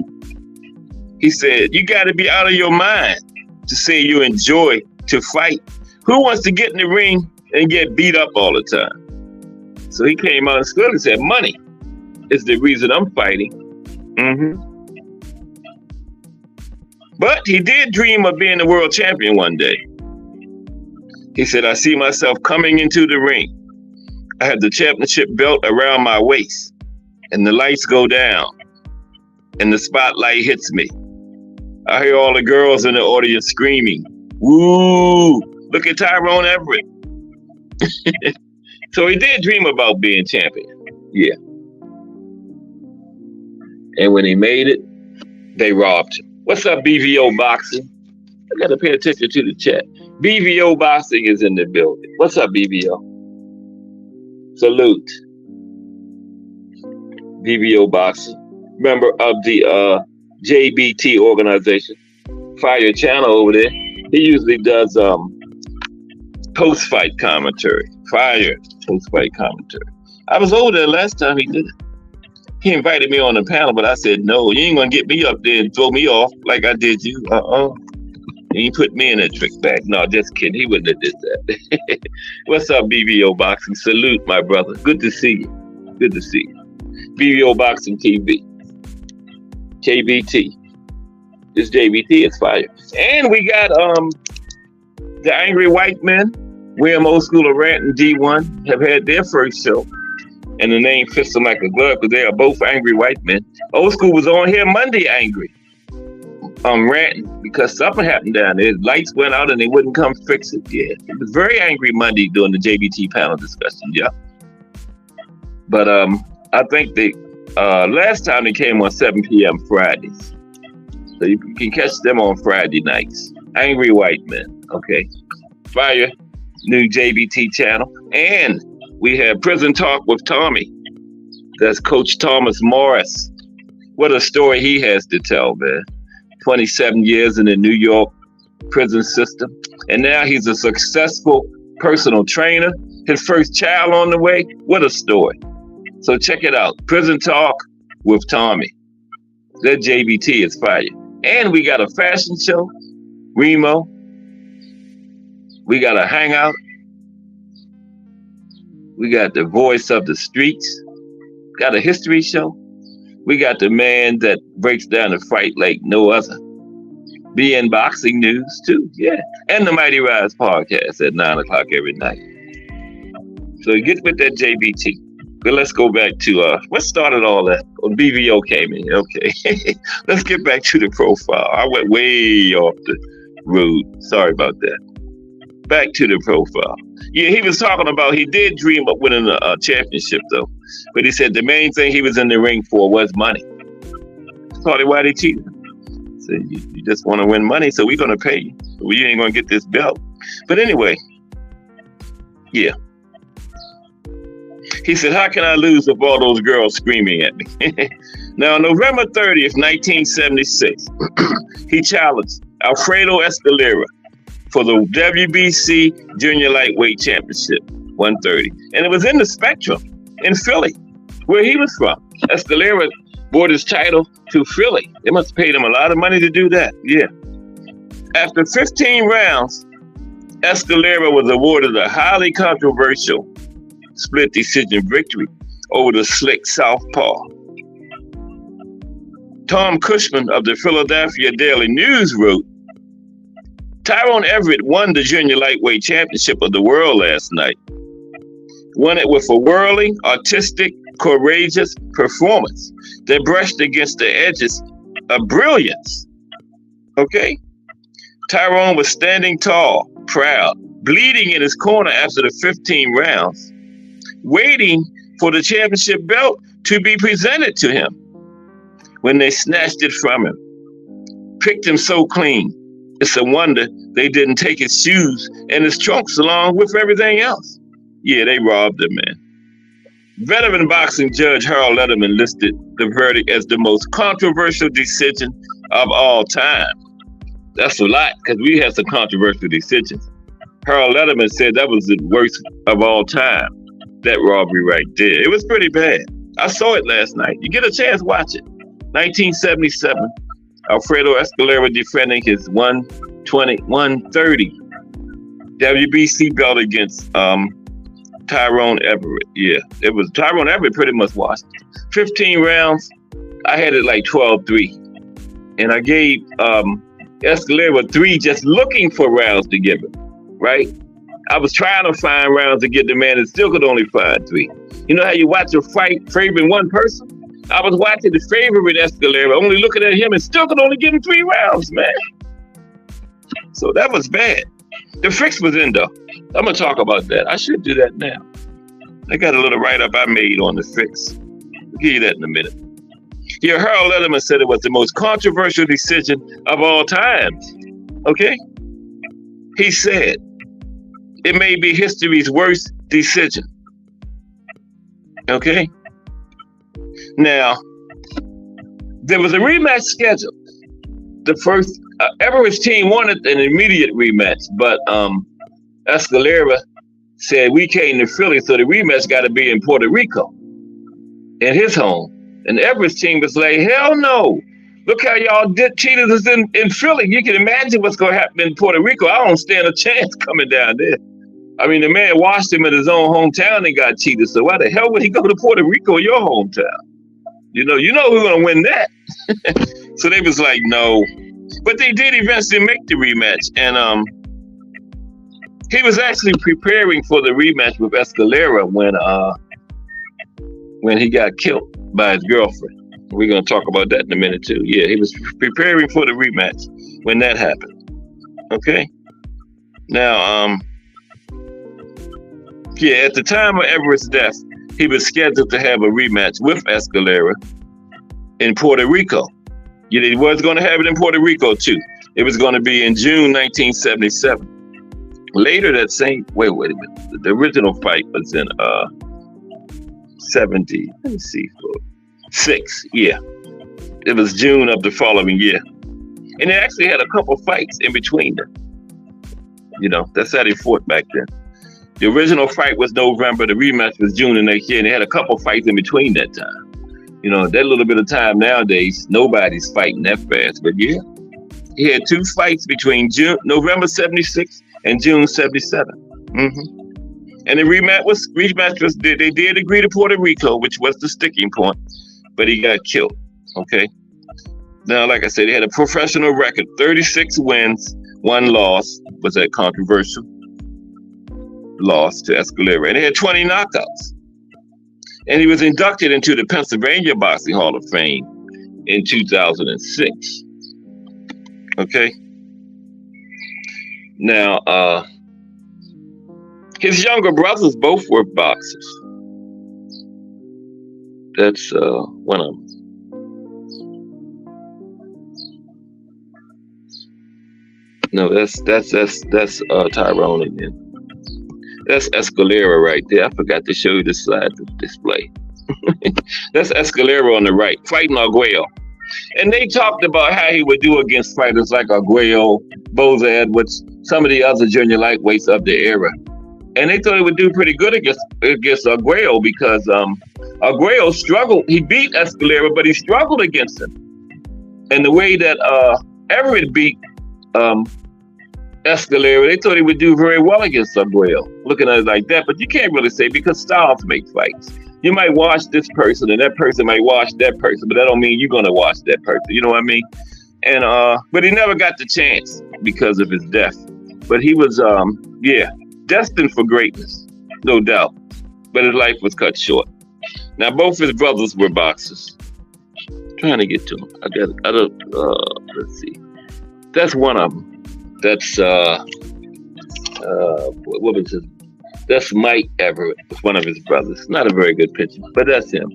A: He said, you got to be out of your mind to say you enjoy to fight. Who wants to get in the ring and get beat up all the time? So he came out of school and said, money is the reason I'm fighting. Mm-hmm. But he did dream of being a world champion one day. He said, I see myself coming into the ring. I have the championship belt around my waist. And the lights go down, and the spotlight hits me. I hear all the girls in the audience screaming, woo, look at Tyrone Everett. So he did dream about being champion, yeah. And when he made it, they robbed him. What's up, BVO Boxing? I gotta pay attention to the chat. BVO Boxing is in the building. What's up, BVO? Salute. BBO boxer, member of the JBT organization. Fire channel over there. He usually does post-fight commentary. Fire post-fight commentary. I was over there last time he did it. He invited me on the panel, but I said, no, you ain't gonna get me up there and throw me off like I did you. He put me in a trick bag. No, just kidding. He wouldn't have did that. What's up, BBO Boxing? Salute, my brother. Good to see you. Good to see you. BBO Boxing TV. JBT. This JBT is fire. And we got the Angry White Men, William Old School of Rant and D1 have had their first show. And the name fits them like a glove because they are both angry white men. Old School was on here Monday angry. Ranting because something happened down there. Lights went out and they wouldn't come fix it. Yeah, it was very angry Monday during the JBT panel discussion. Yeah. But I think they last time they came on 7 p.m. Fridays. So you can catch them on Friday nights. Angry White Men. Okay. Fire. New JBT channel. And we have Prison Talk with Tommy. That's Coach Thomas Morris. What a story he has to tell, man. 27 years in the New York prison system. And now he's a successful personal trainer. His first child on the way. What a story. So check it out. Prison Talk with Tommy. That JBT is fire. And we got a fashion show. Remo. We got a hangout. We got the voice of the streets. Got a history show. We got the man that breaks down the fight like no other. Be in boxing news too, yeah. And the Mighty Rise podcast at 9 o'clock every night. So get with that JBT. But let's go back to what started all that. When BVO came in, okay. Let's get back to the profile. I went way off the road. Sorry about that. Back to the profile. Yeah, he was talking about he did dream of winning a championship though, but he said the main thing he was in the ring for was money. That's probably why they cheated. So you just want to win money, so we're gonna pay you. We ain't gonna get this belt. But anyway, yeah. He said, "How can I lose with all those girls screaming at me?" Now, November 30th, 1976, he challenged Alfredo Escalera for the WBC Junior Lightweight Championship, 130. And it was in the Spectrum in Philly, where he was from. Escalera brought his title to Philly. They must have paid him a lot of money to do that, yeah. After 15 rounds, Escalera was awarded a highly controversial split decision victory over the slick southpaw. Tom Cushman of the Philadelphia Daily News wrote, Tyrone Everett won the Junior Lightweight Championship of the world last night. Won it with a whirling, artistic, courageous performance that brushed against the edges of brilliance. Okay? Tyrone was standing tall, proud, bleeding in his corner after the 15 rounds, waiting for the championship belt to be presented to him when they snatched it from him. Picked him so clean. It's a wonder they didn't take his shoes and his trunks along with everything else. Yeah, they robbed him, man. Veteran boxing judge Harold Letterman listed the verdict as the most controversial decision of all time. That's a lot, because we had some controversial decisions. Harold Letterman said that was the worst of all time, that robbery right there. It was pretty bad. I saw it last night. You get a chance, watch it. 1977. Alfredo Escalera defending his 130 WBC belt against Tyrone Everett. Yeah, it was Tyrone Everett pretty much watched it. 15 rounds. I had it like 12-3. And I gave Escalera 3 just looking for rounds to give him, right? I was trying to find rounds to get the man and still could only find 3. You know how you watch a fight favoring one person? I was watching the favorite Escalera, only looking at him and still could only give him 3 rounds, man. So that was bad. The fix was in though. I'm gonna talk about that. I should do that now. I got a little write-up I made on the fix. I'll give you that in a minute. Here, Harold Letterman said it was the most controversial decision of all time. Okay? He said, it may be history's worst decision. Okay. Now, there was a rematch scheduled. The first Everett's team wanted an immediate rematch, but Escalera said we came to Philly, so the rematch got to be in Puerto Rico, in his home. And Everett's team was like, hell no. Look how y'all cheated us in Philly. You can imagine what's going to happen in Puerto Rico. I don't stand a chance coming down there. I mean, the man watched him in his own hometown and got cheated. So why the hell would he go to Puerto Rico, your hometown? You know who's going to win that. So they was like, no. But they did eventually make the rematch. And he was actually preparing for the rematch with Escalera when he got killed by his girlfriend. We're going to talk about that in a minute too. Yeah, he was preparing for the rematch when that happened. Okay. Now, at the time of Everett's death, he was scheduled to have a rematch with Escalera in Puerto Rico. Yeah, he was going to have it in Puerto Rico too. It was going to be in June 1977. Later that same, wait a minute. The original fight was in 70. Let me see. 6, yeah. It was June of the following year. And they actually had a couple fights in between them. That's how they fought back then. The original fight was November, the rematch was June the next year, and they had a couple fights in between that time. That little bit of time nowadays, nobody's fighting that fast. But yeah, he had 2 fights between November 76 and June 77. Mm-hmm. And the rematch was they did agree to Puerto Rico, which was the sticking point, but he got killed. Okay. Now, like I said, he had a professional record, 36 wins, 1 loss. Was that controversial? Loss to Escalera. And he had 20 knockouts. And he was inducted into the Pennsylvania Boxing Hall of Fame in 2006. Okay. Now, his younger brothers both were boxers. That's one of them. No, that's Tyrone again. That's Escalera right there. I forgot to show you the slide display. That's Escalera on the right, fighting Arguello. And they talked about how he would do against fighters like Arguello, Boza Edwards, some of the other junior lightweights of the era. And they thought he would do pretty good against Arguello because Arguello struggled. He beat Escalera, but he struggled against him. And the way that Everett beat Escalera, they thought he would do very well against Arguello, looking at it like that. But you can't really say, because styles make fights. You might watch this person and that person might watch that person, but that don't mean you're going to watch that person. You know what I mean? And but he never got the chance because of his death. But he was destined for greatness, no doubt. But his life was cut short. Now, both his brothers were boxers. I'm trying to get to him. Let's see. That's one of them. That's what was his? That's Mike Everett, one of his brothers. Not a very good picture, but that's him.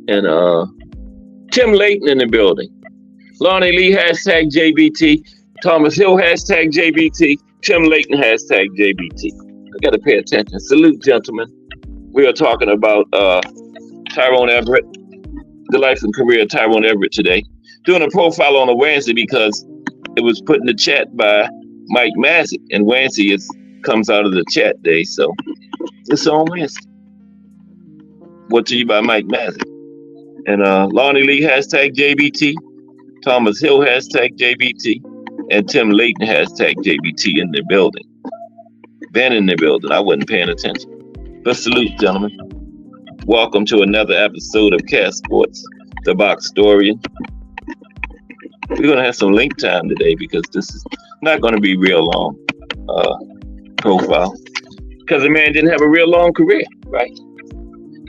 A: And Tim Layton in the building. Lonnie Lee hashtag JBT. Thomas Hill hashtag JBT. Tim Layton hashtag JBT. I got to pay attention. Salute, gentlemen. We are talking about Tyrone Everett, the life and career of Tyrone Everett today. Doing a profile on a Wednesday because it was put in the chat by Mike Mazzick, and Wednesday comes out of the chat day, so it's on Wednesday. Brought to you by Mike Mazzick. And Lonnie Lee hashtag JBT, Thomas Hill hashtag JBT, and Tim Layton hashtag JBT in the building. Been in the building. I wasn't paying attention. But salute, gentlemen. Welcome to another episode of Cat Sports, the Boxtorian. We're going to have some link time today because this is not going to be real long profile. Because the man didn't have a real long career, right?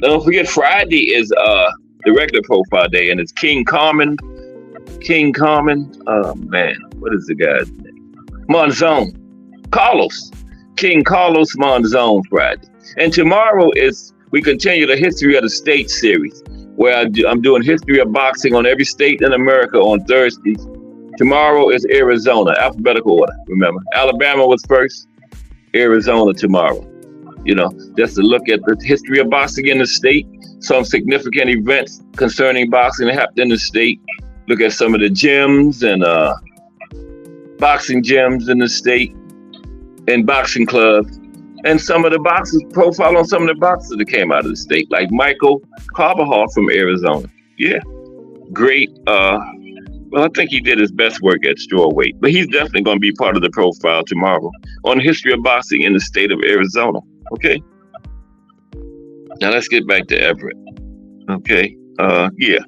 A: Don't forget, Friday is the regular profile day, and it's King Carmen. Oh, man. What is the guy's name? Monzon. Carlos. King Carlos Monzon Friday. And tomorrow we continue the History of the State series, where I'm doing history of boxing on every state in America on Thursdays. Tomorrow is Arizona, alphabetical order, remember. Alabama was first, Arizona tomorrow. just to look at the history of boxing in the state, some significant events concerning boxing that happened in the state. Look at some of the gyms and boxing gyms in the state and boxing clubs. And some of the boxers, profile on some of the boxers that came out of the state, like Michael Carvajal from Arizona. Yeah, great. Well, I think he did his best work at strawweight, but he's definitely going to be part of the profile tomorrow on the history of boxing in the state of Arizona. Okay. Now let's get back to Everett. Okay. Yeah.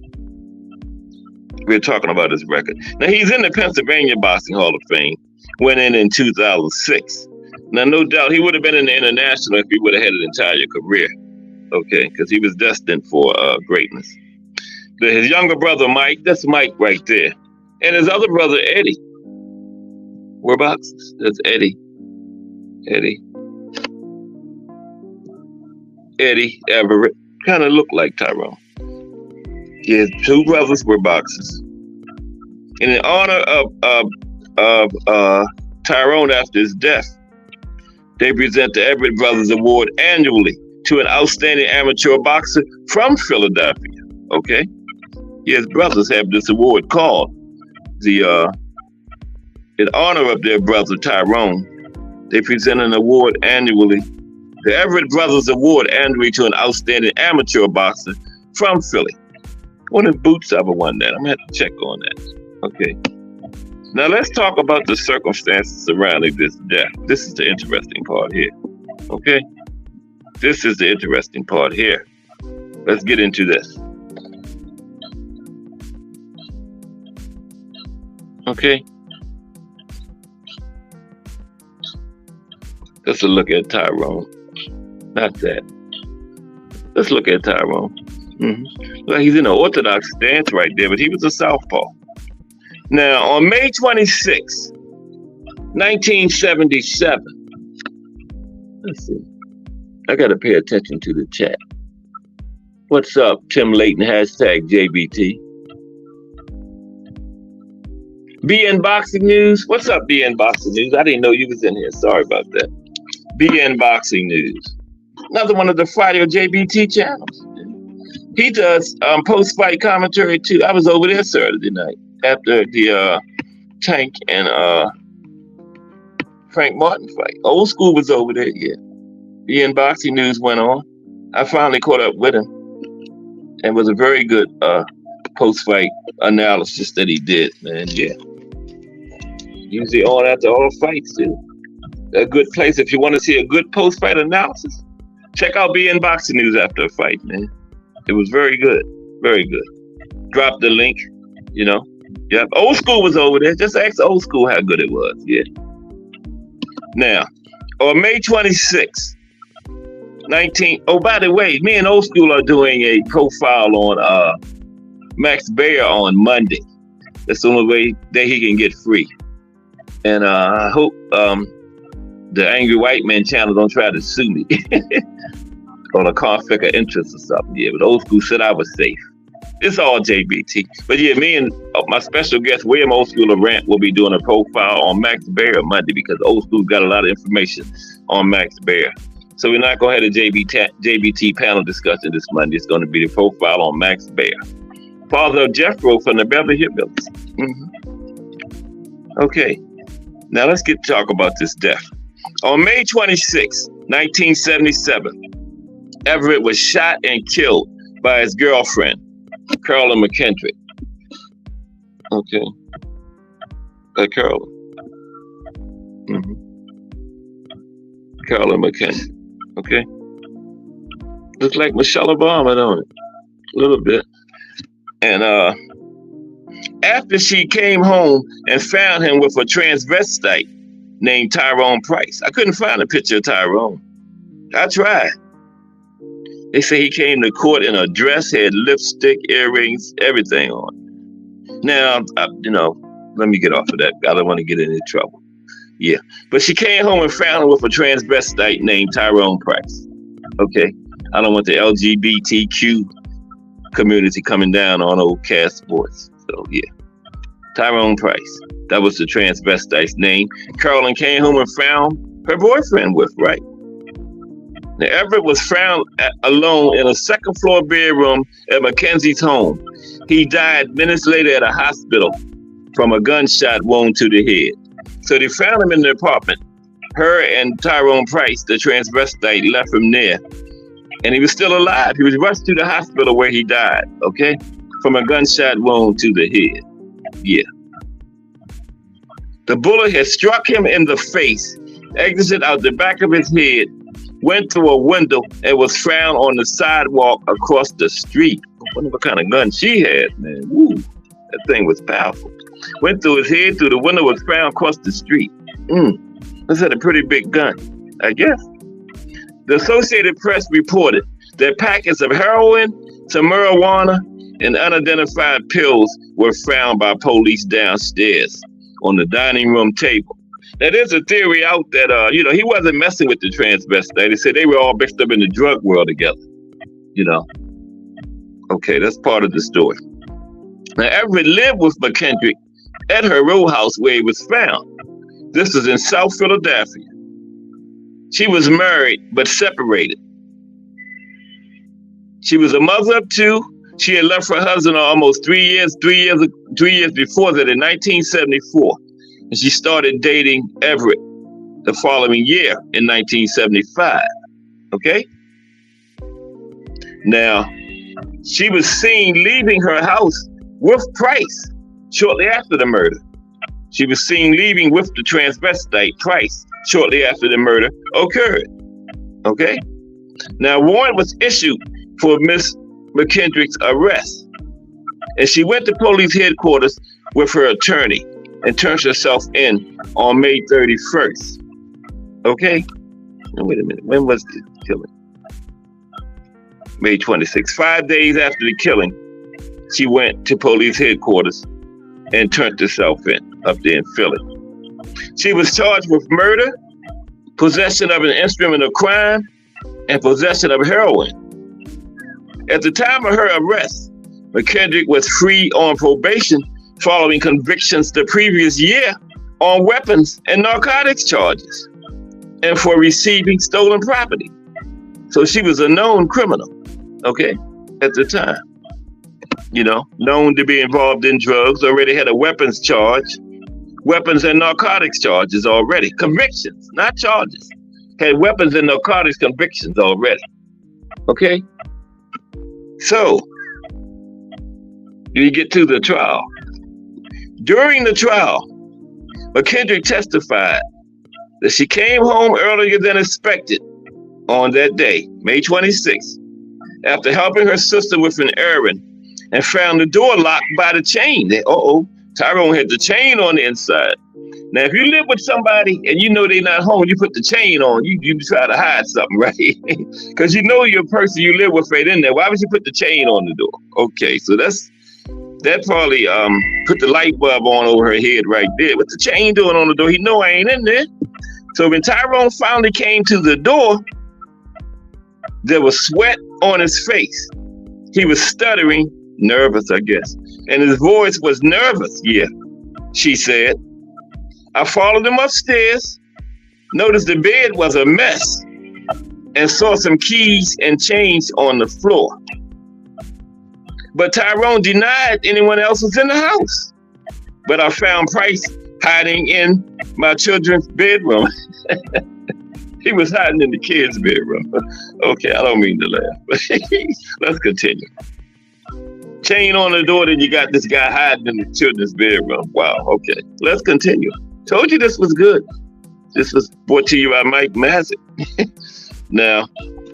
A: We're talking about his record. Now he's in the Pennsylvania Boxing Hall of Fame. Went in 2006. Now, no doubt he would have been in the international if he would have had an entire career. Okay, because he was destined for greatness. His younger brother Mike, that's Mike right there, and his other brother Eddie were boxers. That's Eddie Everett, kind of looked like Tyrone. His two brothers were boxers. And in honor of Tyrone after his death, they present the Everett Brothers Award annually to an outstanding amateur boxer from Philadelphia. Okay, his brothers have this award called in honor of their brother Tyrone. They present an award annually, the Everett Brothers Award annually to an outstanding amateur boxer from Philly. One of the Boots ever won that. I'm gonna have to check on that. Okay. Now let's talk about the circumstances surrounding this death. This is the interesting part here. Okay? This is the interesting part here. Let's get into this. Okay? Let's look at Tyrone. Not that. Let's look at Tyrone. Well, he's in an orthodox stance right there, but he was a southpaw. Now, on May 26, 1977, let's see. I got to pay attention to the chat. What's up, Tim Layton, hashtag JBT. BN Boxing News. What's up, BN Boxing News? I didn't know you was in here. Sorry about that. BN Boxing News. Another one of the Friday or JBT channels. He does post-fight commentary too. I was over there Saturday night after the Tank and Frank Martin fight. Old School was over there, yeah. BN Boxing News went on. I finally caught up with him. And it was a very good post-fight analysis that he did, man, yeah. Usually on after all fights, too. A good place if you want to see a good post-fight analysis. Check out BN Boxing News after a fight, man. It was very good, very good. Drop the link, Yep, Old School was over there. Just ask Old School how good it was, yeah. Now, on May 26, oh, by the way, me and Old School are doing a profile on Max Baer on Monday. That's the only way that he can get free. And I hope the Angry White Man channel don't try to sue me on a conflict of interest or something. Yeah, but Old School said I was safe. It's all JBT. But yeah, me and my special guest, William Old School Durant, will be doing a profile on Max Baer Monday because Old School's got a lot of information on Max Baer. So we're not going to have a JBT panel discussion this Monday. It's going to be the profile on Max Baer, father of Jeffro from the Beverly Hillbillies. Okay, now let's talk about this death. On May 26, 1977, Everett was shot and killed by his girlfriend, Carolyn McKendrick. Okay. Carolyn. Carolyn McKendrick. Okay. Looks like Michelle Obama, don't it? A little bit. And after she came home and found him with a transvestite named Tyrone Price. I couldn't find a picture of Tyrone. I tried. They say he came to court in a dress, had lipstick, earrings, everything on. Now, let me get off of that. I don't want to get in any trouble. Yeah. But she came home and found him with a transvestite named Tyrone Price. Okay. I don't want the LGBTQ community coming down on old Cass Sports. So, yeah. Tyrone Price. That was the transvestite's name. Carolyn came home and found her boyfriend with, right? Now, Everett was found alone in a second-floor bedroom at Mackenzie's home. He died minutes later at a hospital from a gunshot wound to the head. So they found him in the apartment. Her and Tyrone Price, the transvestite, left him there. And he was still alive. He was rushed to the hospital where he died, okay? From a gunshot wound to the head. Yeah. The bullet had struck him in the face, exited out the back of his head, went through a window, and was found on the sidewalk across the street. I wonder what kind of gun she had, man. Woo, that thing was powerful. Went through his head, through the window, was found across the street. This had a pretty big gun, I guess. The Associated Press reported that packets of heroin, some marijuana, and unidentified pills were found by police downstairs on the dining room table. Now, there's a theory out that, he wasn't messing with the transvestite. They said they were all mixed up in the drug world together, Okay, that's part of the story. Now, Everett lived with McKendrick at her row house where he was found. This is in South Philadelphia. She was married, but separated. She was a mother of two. She had left her husband almost 3 years before that in 1974. And she started dating Everett the following year in 1975. Okay? Now, she was seen leaving her house with Price shortly after the murder. She was seen leaving with the transvestite Price shortly after the murder occurred. Okay? Now, a warrant was issued for Miss McKendrick's arrest. And she went to police headquarters with her attorney and turned herself in on May 31st. Okay? Now, wait a minute. When was the killing? May 26th. 5 days after the killing, she went to police headquarters and turned herself in up there in Philly. She was charged with murder, possession of an instrument of crime, and possession of heroin. At the time of her arrest, McKendrick was free on probation following convictions the previous year on weapons and narcotics charges and for receiving stolen property. So she was a known criminal, okay, at the time. Known to be involved in drugs, already had a weapons charge, weapons and narcotics charges already. Convictions, not charges. Had weapons and narcotics convictions already. Okay? So, you get to the trial. During the trial, McKendrick testified that she came home earlier than expected on that day, May 26th, after helping her sister with an errand and found the door locked by the chain. Tyrone had the chain on the inside. Now, if you live with somebody and you know they're not home, you put the chain on, you try to hide something, right? Because you know your person you live with right in there. Why would you put the chain on the door? Okay, so that probably put the light bulb on over her head right there. With the chain doing on the door, he know I ain't in there. So when Tyrone finally came to the door, there was sweat on his face. He was stuttering, nervous, I guess. And his voice was nervous, yeah, she said. I followed him upstairs, noticed the bed was a mess, and saw some keys and change on the floor. But Tyrone denied anyone else was in the house. But I found Price hiding in my children's bedroom. He was hiding in the kids' bedroom. Okay, I don't mean to laugh. Let's continue. Chain on the door, then you got this guy hiding in the children's bedroom. Wow, okay. Let's continue. Told you this was good. This was brought to you by Mike Mazzick. Now,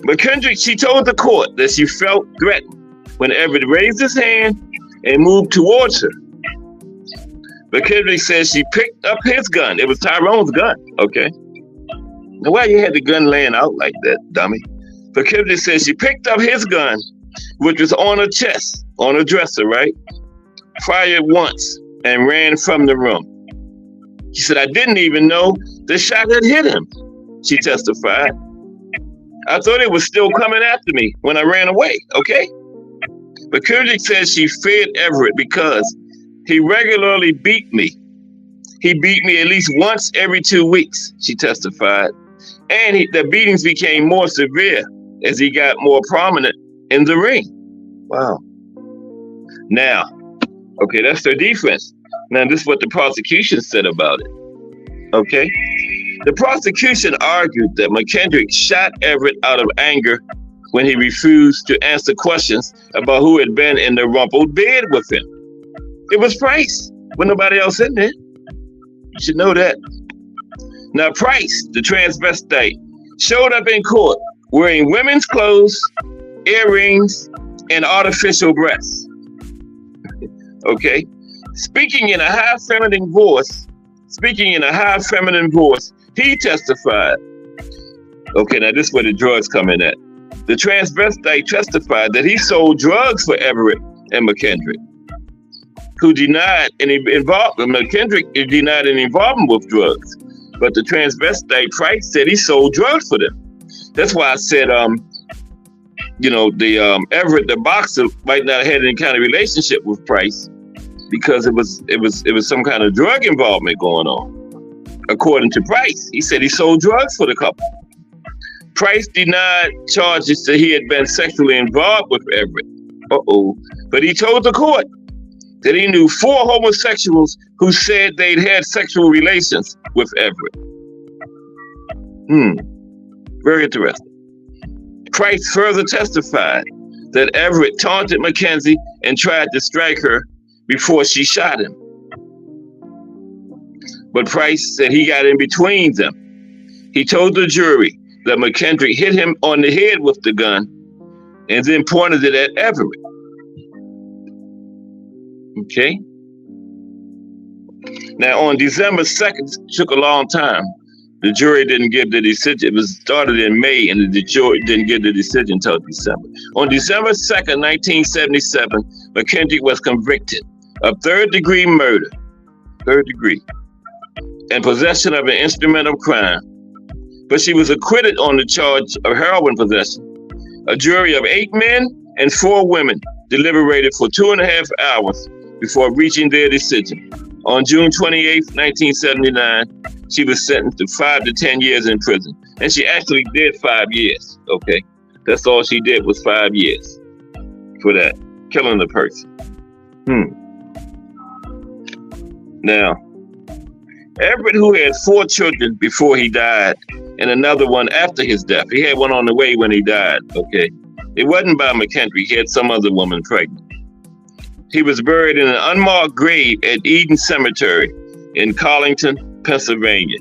A: McKendrick, she told the court that she felt threatened when Everett raised his hand and moved towards her. McKendrick says she picked up his gun. It was Tyrone's gun, okay? Now, why you had the gun laying out like that, dummy? McKendrick says she picked up his gun, which was on her chest, on her dresser, right? Fired once and ran from the room. She said, I didn't even know the shot had hit him, she testified. I thought it was still coming after me when I ran away, okay? But McKendrick says she feared Everett because he regularly beat me. He beat me at least once every 2 weeks, she testified. And the beatings became more severe as he got more prominent in the ring. Wow. Now, okay, that's their defense. Now, this is what the prosecution said about it. Okay. The prosecution argued that McKendrick shot Everett out of anger when he refused to answer questions about who had been in the rumpled bed with him. It was Price, with nobody else in there. You should know that. Now, Price, the transvestite, showed up in court wearing women's clothes, earrings, and artificial breasts. Okay? Speaking in a high feminine voice, he testified. Okay, now this is where the drugs come in at. The transvestite testified that he sold drugs for Everett and McKendrick, who denied any involvement. McKendrick denied any involvement with drugs, but the transvestite Price said he sold drugs for them. That's why I said, Everett, the boxer, might not have had any kind of relationship with Price because it was some kind of drug involvement going on. According to Price, he said he sold drugs for the couple. Price denied charges that he had been sexually involved with Everett. But he told the court that he knew 4 homosexuals who said they'd had sexual relations with Everett. Very interesting. Price further testified that Everett taunted Mackenzie and tried to strike her before she shot him. But Price said he got in between them. He told the jury that McKendrick hit him on the head with the gun and then pointed it at Everett. Okay? Now, on December 2nd, it took a long time. The jury didn't give the decision. It was started in May, and the jury didn't give the decision until December. On December 2nd, 1977, McKendrick was convicted of third-degree murder, and possession of an instrument of crime. But she was acquitted on the charge of heroin possession. A jury of 8 men and 4 women deliberated for 2.5 hours before reaching their decision. On June 28, 1979, she was sentenced to 5 to 10 years in prison. And she actually did 5 years, okay? That's all she did was 5 years for that, killing the person. Now, Everett, who had 4 children before he died, and another one after his death. He had one on the way when he died, okay? It wasn't by McKendrick. He had some other woman pregnant. He was buried in an unmarked grave at Eden Cemetery in Carlington, Pennsylvania.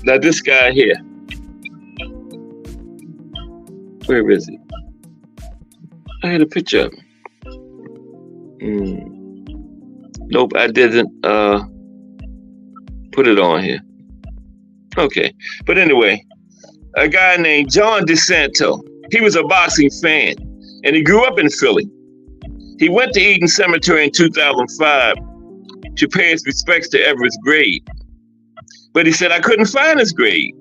A: Now this guy here, where is he? I had a picture of him. Nope, I didn't put it on here. Okay, but anyway, a guy named John DeSanto. He was a boxing fan, and he grew up in Philly. He went to Eden Cemetery in 2005 to pay his respects to Everett's grave. But he said, I couldn't find his grave.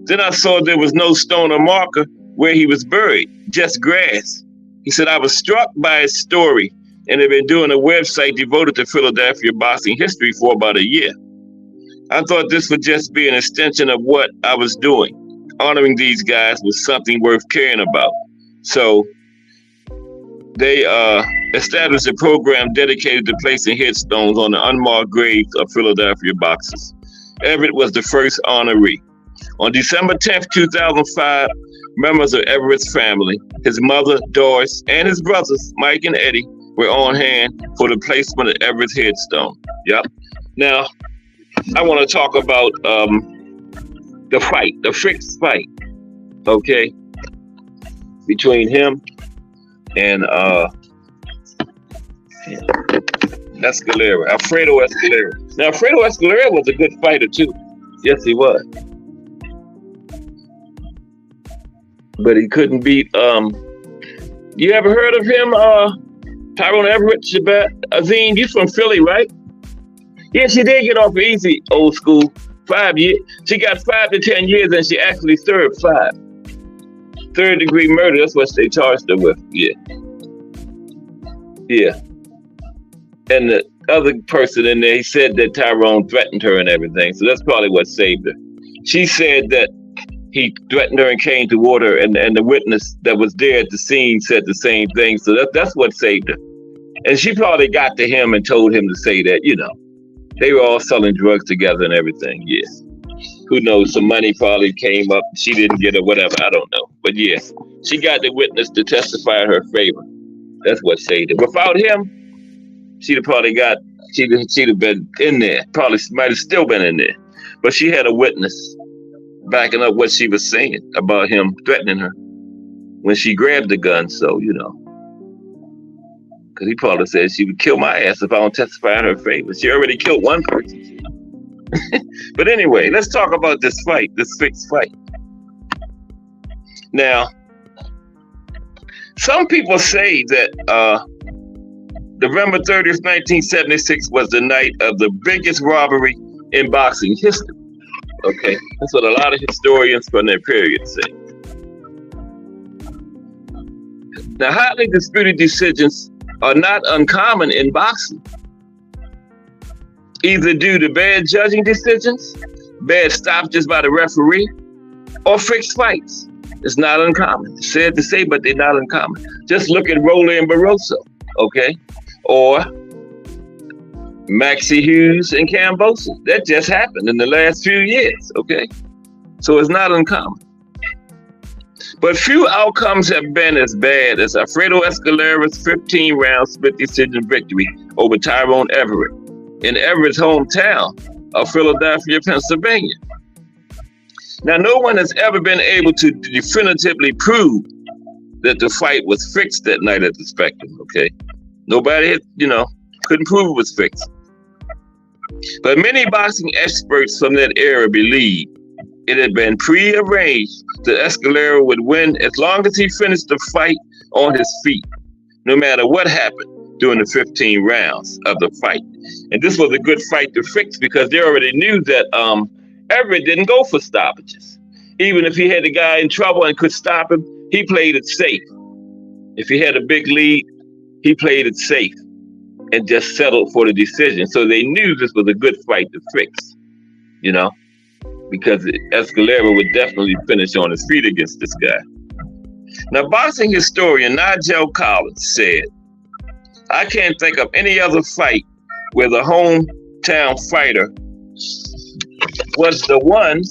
A: Then I saw there was no stone or marker where he was buried, just grass. He said, I was struck by his story and have been doing a website devoted to Philadelphia boxing history for about a year. I thought this would just be an extension of what I was doing. Honoring these guys was something worth caring about. So they established a program dedicated to placing headstones on the unmarked graves of Philadelphia boxers. Everett was the first honoree. On December 10th, 2005, members of Everett's family, his mother, Doris, and his brothers, Mike and Eddie, were on hand for the placement of Everett's headstone. Yep. Now, I want to talk about the fight, the fixed fight, okay, between him and Escalera, Alfredo Escalera. Now, Alfredo Escalera was a good fighter too. Yes, he was. But he couldn't beat, you ever heard of him, Tyrone Everett, Azim? You're from Philly, right? Yeah, she did get off easy, old school. 5 years. She got 5 to 10 years, and she actually served 5. Third-degree murder, that's what they charged her with. Yeah. Yeah. And the other person in there, he said that Tyrone threatened her and everything. So that's probably what saved her. She said that he threatened her and came to water, and the witness that was there at the scene said the same thing. So that's what saved her. And she probably got to him and told him to say that, they were all selling drugs together and everything. Yes. Who knows? Some money probably came up. She didn't get it, whatever. I don't know. But yes, she got the witness to testify in her favor. That's what saved her. Without him, she'd have been in there. Probably might have still been in there. But she had a witness backing up what she was saying about him threatening her when she grabbed the gun. So, because he probably said she would kill my ass if I don't testify in her favor. She already killed one person. But anyway, let's talk about this fight, this fixed fight. Now, some people say that November 30th, 1976 was the night of the biggest robbery in boxing history. Okay, that's what a lot of historians from that period say. Now, highly disputed decisions are not uncommon in boxing, either due to bad judging decisions, bad stoppages by the referee, or fixed fights. It's not uncommon. It's sad to say, but they're not uncommon. Just look at Roland Barroso, okay? Or Maxie Hughes and Cambosa. That just happened in the last few years, okay? So it's not uncommon. But few outcomes have been as bad as Alfredo Escalera's 15-round split decision victory over Tyrone Everett in Everett's hometown of Philadelphia, Pennsylvania. Now, no one has ever been able to definitively prove that the fight was fixed that night at the Spectrum, okay? Nobody had, couldn't prove it was fixed. But many boxing experts from that era believe it had been pre-arranged that Escalera would win as long as he finished the fight on his feet, no matter what happened during the 15 rounds of the fight. And this was a good fight to fix because they already knew that Everett didn't go for stoppages. Even if he had the guy in trouble and could stop him, he played it safe. If he had a big lead, he played it safe and just settled for the decision. So they knew this was a good fight to fix, because Escalera would definitely finish on his feet against this guy. Now, boxing historian Nigel Collins said, "I can't think of any other fight where the hometown fighter was the one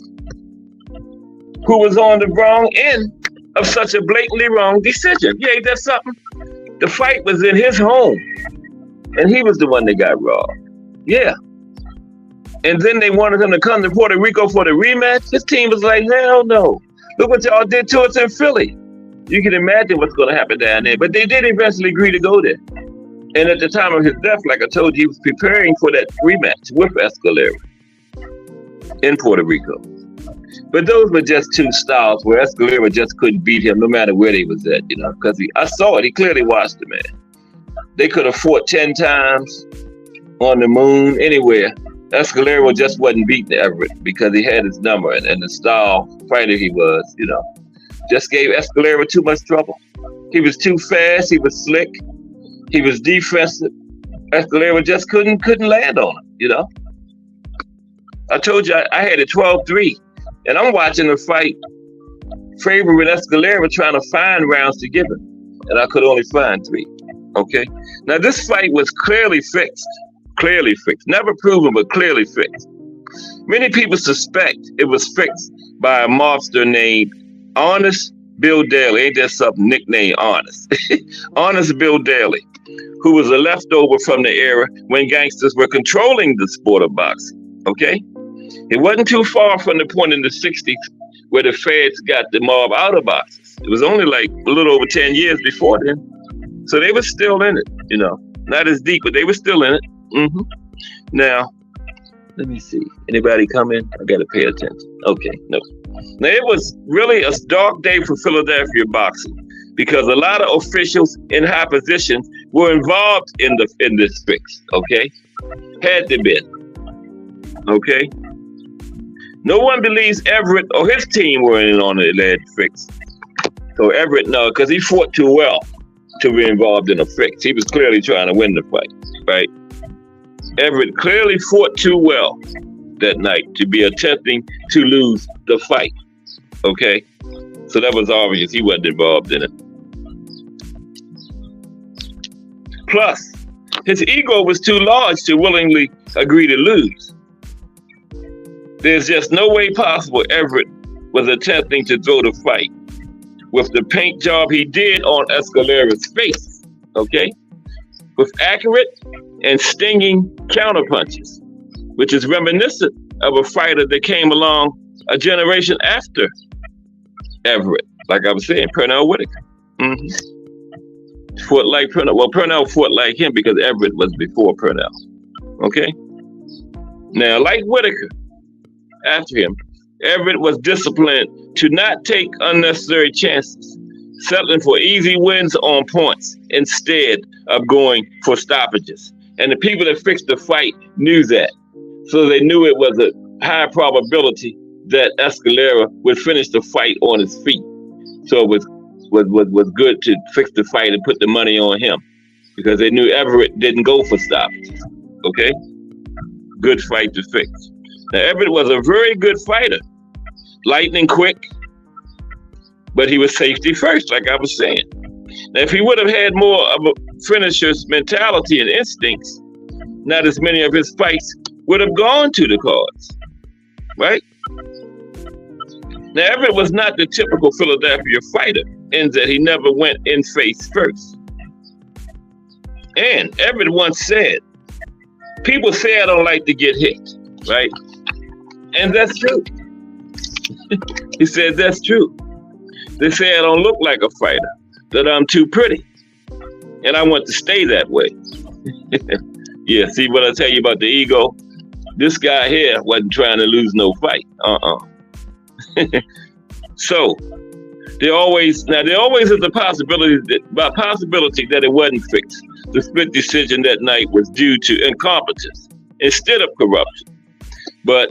A: who was on the wrong end of such a blatantly wrong decision." Yeah, that's something. The fight was in his home, and he was the one that got robbed. Yeah. And then they wanted him to come to Puerto Rico for the rematch. His team was like, hell no. Look what y'all did to us in Philly. You can imagine what's going to happen down there. But they did eventually agree to go there. And at the time of his death, like I told you, he was preparing for that rematch with Escalera in Puerto Rico. But those were just two styles where Escalera just couldn't beat him no matter where he was at, because I saw it. He clearly watched the man. They could have fought 10 times on the moon, anywhere. Escalera just wasn't beating Everett because he had his number and the style fighter he was, just gave Escalera too much trouble. He was too fast. He was slick. He was defensive. Escalera just couldn't land on him, I told you I had a 12-3, and I'm watching the fight favoring Escalera trying to find rounds to give him, and I could only find 3. Okay? Now, this fight was clearly fixed. Clearly fixed. Never proven, but clearly fixed. Many people suspect it was fixed by a mobster named Honest Bill Daly. Ain't that something? Nickname Honest. Honest Bill Daly, who was a leftover from the era when gangsters were controlling the sport of boxing. Okay? It wasn't too far from the point in the 60s where the feds got the mob out of boxes. It was only like a little over 10 years before then. So they were still in it, Not as deep, but they were still in it. Mm-hmm. Now, let me see. Anybody come in? I gotta pay attention. Okay, no. Now, it was really a dark day for Philadelphia boxing because a lot of officials in high positions were involved in this fix. Okay, had to be. Okay. No one believes Everett or his team were in on the alleged fix. So Everett, no, because he fought too well to be involved in a fix. He was clearly trying to win the fight, right? Everett clearly fought too well that night to be attempting to lose the fight. Okay, so that was obvious he wasn't involved in it. Plus, his ego was too large to willingly agree to lose. There's just no way possible Everett was attempting to throw the fight with the paint job he did on Escalera's face, okay? With accurate and stinging counterpunches, which is reminiscent of a fighter that came along a generation after Everett, like I was saying, Pernell Whitaker. Fought like Pernell. Well, Pernell fought like him because Everett was before Pernell. Okay? Now, like Whitaker, after him, Everett was disciplined to not take unnecessary chances, settling for easy wins on points instead of going for stoppages. And the people that fixed the fight knew that. So they knew it was a high probability that Escalera would finish the fight on his feet. So it was good to fix the fight and put the money on him because they knew Everett didn't go for stoppages. Okay? Good fight to fix. Now, Everett was a very good fighter, lightning quick, but he was safety first, like I was saying. Now, if he would have had more of a finisher's mentality and instincts, not as many of his fights would have gone to the cards, right? Now, Everett was not the typical Philadelphia fighter in that he never went in face first. And Everett once said, people say I don't like to get hit, right? And that's true. He said, that's true. They say I don't look like a fighter, that I'm too pretty. And I want to stay that way. Yeah, see what I tell you about the ego? This guy here wasn't trying to lose no fight. So there always is a possibility that it wasn't fixed. The split decision that night was due to incompetence instead of corruption. But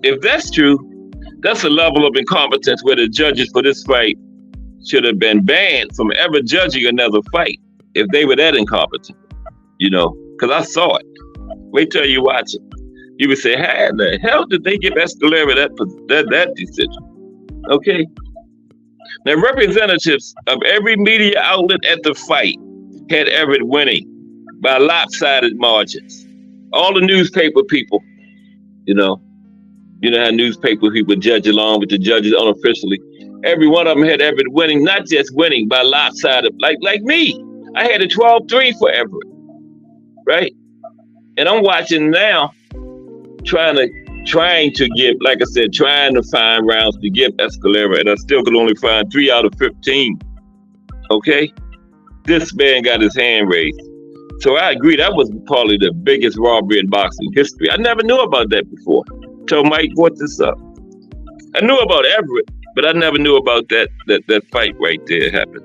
A: if that's true, that's a level of incompetence where the judges for this fight should have been banned from ever judging another fight if they were that incompetent, because I saw it. Wait till you watch it. You would say, how the hell did they give Escalera that decision? Okay. Now, representatives of every media outlet at the fight had Everett winning by lopsided margins. All the newspaper people, you know how newspaper people judge along with the judges unofficially. Every one of them had Everett winning, not just winning by lopsided, like me. I had a 12-3 for Everett, right? And I'm watching now, trying to give, like I said, trying to find rounds to give Escalera, and I still could only find 3 out of 15. Okay? This man got his hand raised. So I agree, that was probably the biggest robbery in boxing history. I never knew about that before. So Mike brought this up. I knew about Everett, but I never knew about that fight right there happened.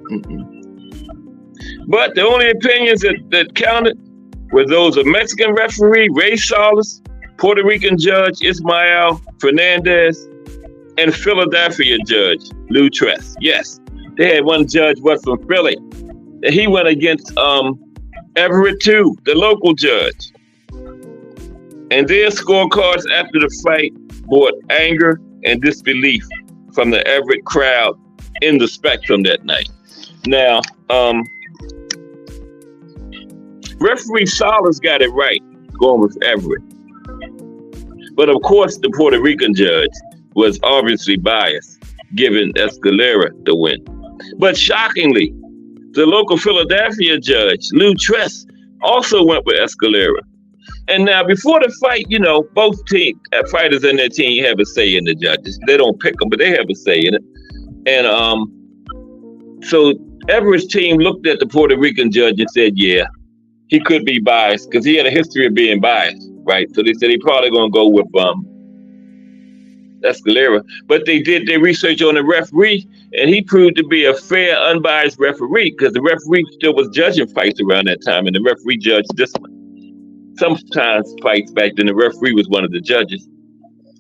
A: But the only opinions that counted were those of Mexican referee Ray Salas, Puerto Rican judge Ismael Fernandez, and Philadelphia judge Lou Tress. Yes, they had one judge was from Philly. And he went against Everett too, the local judge. And their scorecards after the fight brought anger and disbelief from the Everett crowd in the Spectrum that night. Now, referee Salas got it right going with Everett. But of course, the Puerto Rican judge was obviously biased, giving Escalera the win. But shockingly, the local Philadelphia judge, Lou Tress, also went with Escalera. And now, before the fight, both fighters in their team have a say in the judges. They don't pick them, but they have a say in it. And so Everett's team looked at the Puerto Rican judge and said, yeah, he could be biased because he had a history of being biased, right? So they said he probably going to go with Escalera. But they did their research on the referee, and he proved to be a fair, unbiased referee because the referee still was judging fights around that time, and the referee judged this one. Sometimes fights back then, the referee was one of the judges.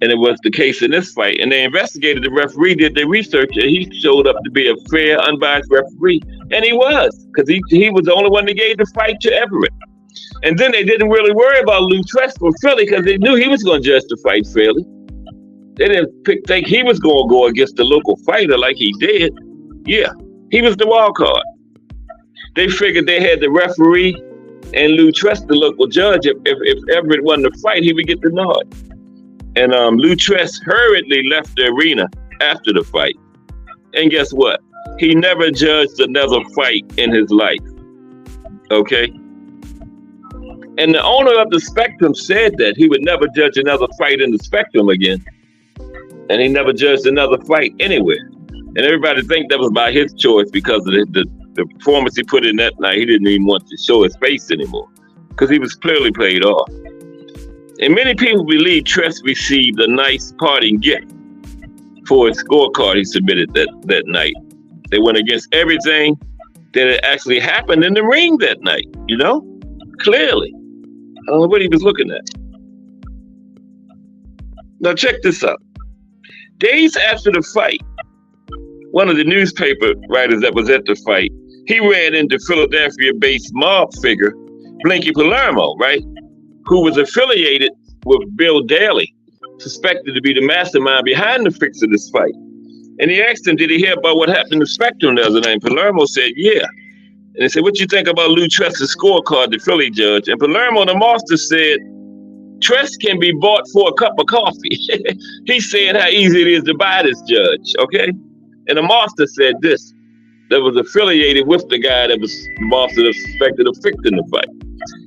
A: And it was the case in this fight. And they investigated the referee, did their research, and he showed up to be a fair, unbiased referee. And he was, because he was the only one that gave the fight to Everett. And then they didn't really worry about Lou Tress from Philly because they knew he was going to judge the fight fairly. They didn't think he was going to go against the local fighter like he did. Yeah, he was the wild card. They figured they had the referee and Lou Tress, the local judge. If Everett won the fight, he would get the nod. And Lou Tress hurriedly left the arena after the fight. And guess what? He never judged another fight in his life. Okay? And the owner of the Spectrum said that he would never judge another fight in the Spectrum again. And he never judged another fight anywhere. And everybody think that was by his choice because of the performance he put in that night. He didn't even want to show his face anymore because he was clearly played off. And many people believe Tress received a nice parting gift for his scorecard he submitted that night. They went against everything that had actually happened in the ring that night, you know? Clearly. I don't know what he was looking at. Now check this out. Days after the fight, one of the newspaper writers that was at the fight, he ran into Philadelphia-based mob figure, Blinky Palermo, right? Who was affiliated with Bill Daly, suspected to be the mastermind behind the fix of this fight. And he asked him, did he hear about what happened to Spectrum the other night? And Palermo said, yeah. And he said, what you think about Lou Tress's scorecard, the Philly judge? And Palermo, the master, said, Tress can be bought for a cup of coffee. He's saying how easy it is to buy this judge, okay? And the master said this, that was affiliated with the guy that was the master that suspected of fixing the fight.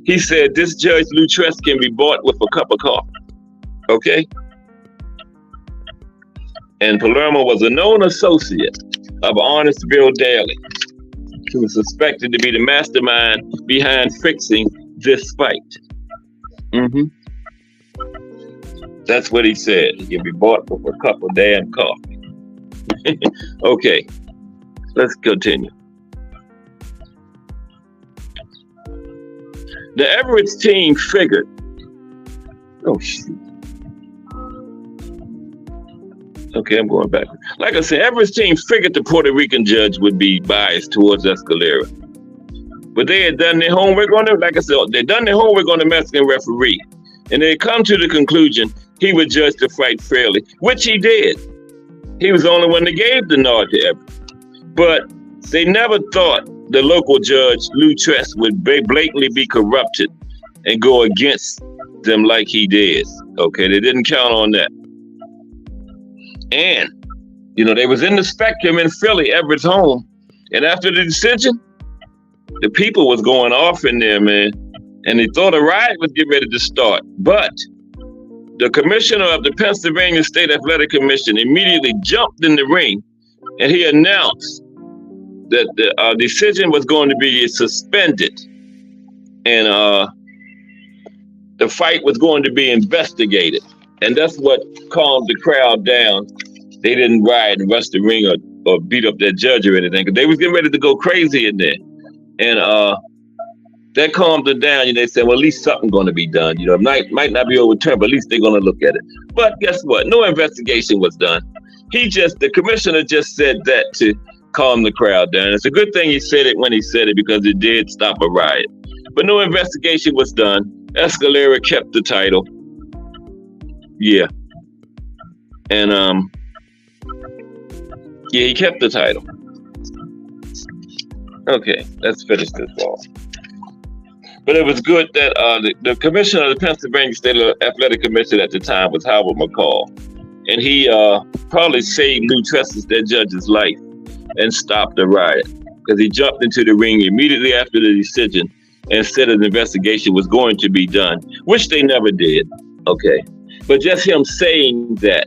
A: He said, this judge, Lou Tress, can be bought with a cup of coffee, okay? And Palermo was a known associate of honest Bill Daly, who was suspected to be the mastermind behind fixing this fight. That's what he said. He can be bought with a cup of damn coffee. Okay, let's continue. The Everett's team figured, oh shoot. Okay, I'm going back. Like I said, Everett's team figured the Puerto Rican judge would be biased towards Escalera. But they had done their homework on it. Like I said, they'd done their homework on the Mexican referee. And they had come to the conclusion he would judge the fight fairly, which he did. He was the only one that gave the nod to Everett. But they never thought the local judge, Lou Tress, would blatantly be corrupted and go against them like he did. Okay, they didn't count on that. And, you know, they was in the Spectrum in Philly, Everett's home. And after the decision, the people was going off in there, man. And they thought a riot was getting ready to start. But the commissioner of the Pennsylvania State Athletic Commission immediately jumped in the ring and he announced that the decision was going to be suspended. And the fight was going to be investigated. And that's what calmed the crowd down. They didn't riot and rush the ring or beat up that judge or anything, because they was getting ready to go crazy in there. And that calmed them down. And they said, well, at least something's going to be done. You know, it might not be overturned, but at least they're going to look at it. But guess what? No investigation was done. The commissioner just said that to calm the crowd down. It's a good thing he said it when he said it, because it did stop a riot. But no investigation was done. Escalera kept the title. Yeah. And yeah, he kept the title. Okay, let's finish this off. But it was good that the commissioner of the Pennsylvania State Athletic Commission at the time was Howard McCall. And he probably saved Lou Tress, that judge's life, and stopped the riot, because he jumped into the ring immediately after the decision and said an investigation was going to be done, which they never did. Okay. But just him saying that,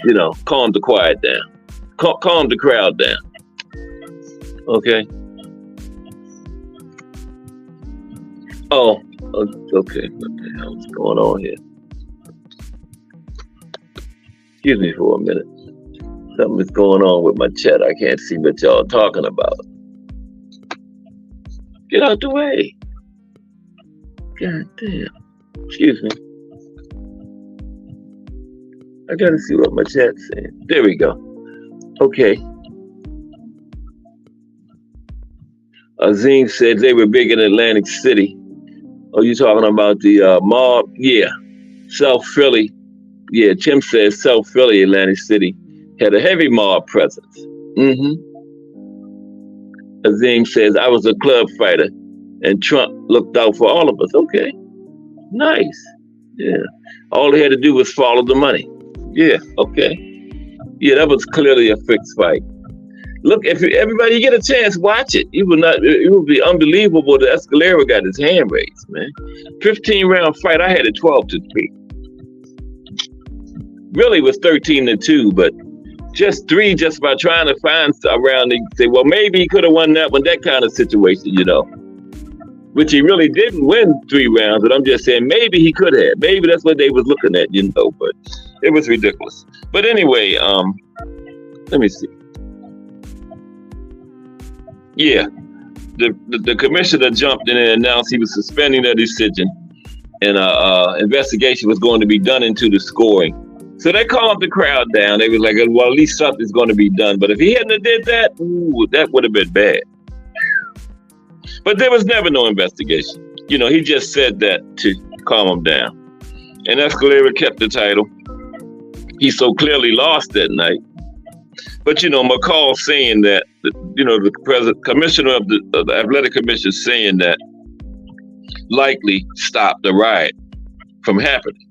A: you know, calmed the quiet down, calmed the crowd down. Okay. Oh, okay. What the hell is going on here? Excuse me for a minute. Something is going on with my chat. I can't see what y'all talking about. Get out the way. God damn. Excuse me. I gotta see what my chat's saying. There we go. Okay. Azim said they were big in Atlantic City. Oh, you talking about the mob? Yeah. South Philly Yeah, Tim says South Philly, Atlantic City had a heavy mob presence. Azim says I was a club fighter and Trump looked out for all of us. Okay, nice. Yeah, all they had to do was follow the money. Yeah, okay. Yeah, that was clearly a fixed fight. Look, if everybody get a chance, watch it. It will be unbelievable that Escalera got his hand raised, man. 15-round fight. I had it 12-3. Really was 13-2, but just 3 just by trying to find around and say, well, maybe he could have won that one, that kind of situation, you know. Which he really didn't win 3 rounds, but I'm just saying maybe he could have. Maybe that's what they was looking at, you know, but it was ridiculous. But anyway, let me see. Yeah, the commissioner jumped in and announced he was suspending the decision, and investigation was going to be done into the scoring. So they calmed the crowd down. They was like, well, at least something's going to be done. But if he hadn't have did that, ooh, that would have been bad. But there was never no investigation. You know, he just said that to calm him down. And Escalera kept the title. He so clearly lost that night. But, you know, McCall saying that, you know, the commissioner of the athletic commission saying that likely stopped the riot from happening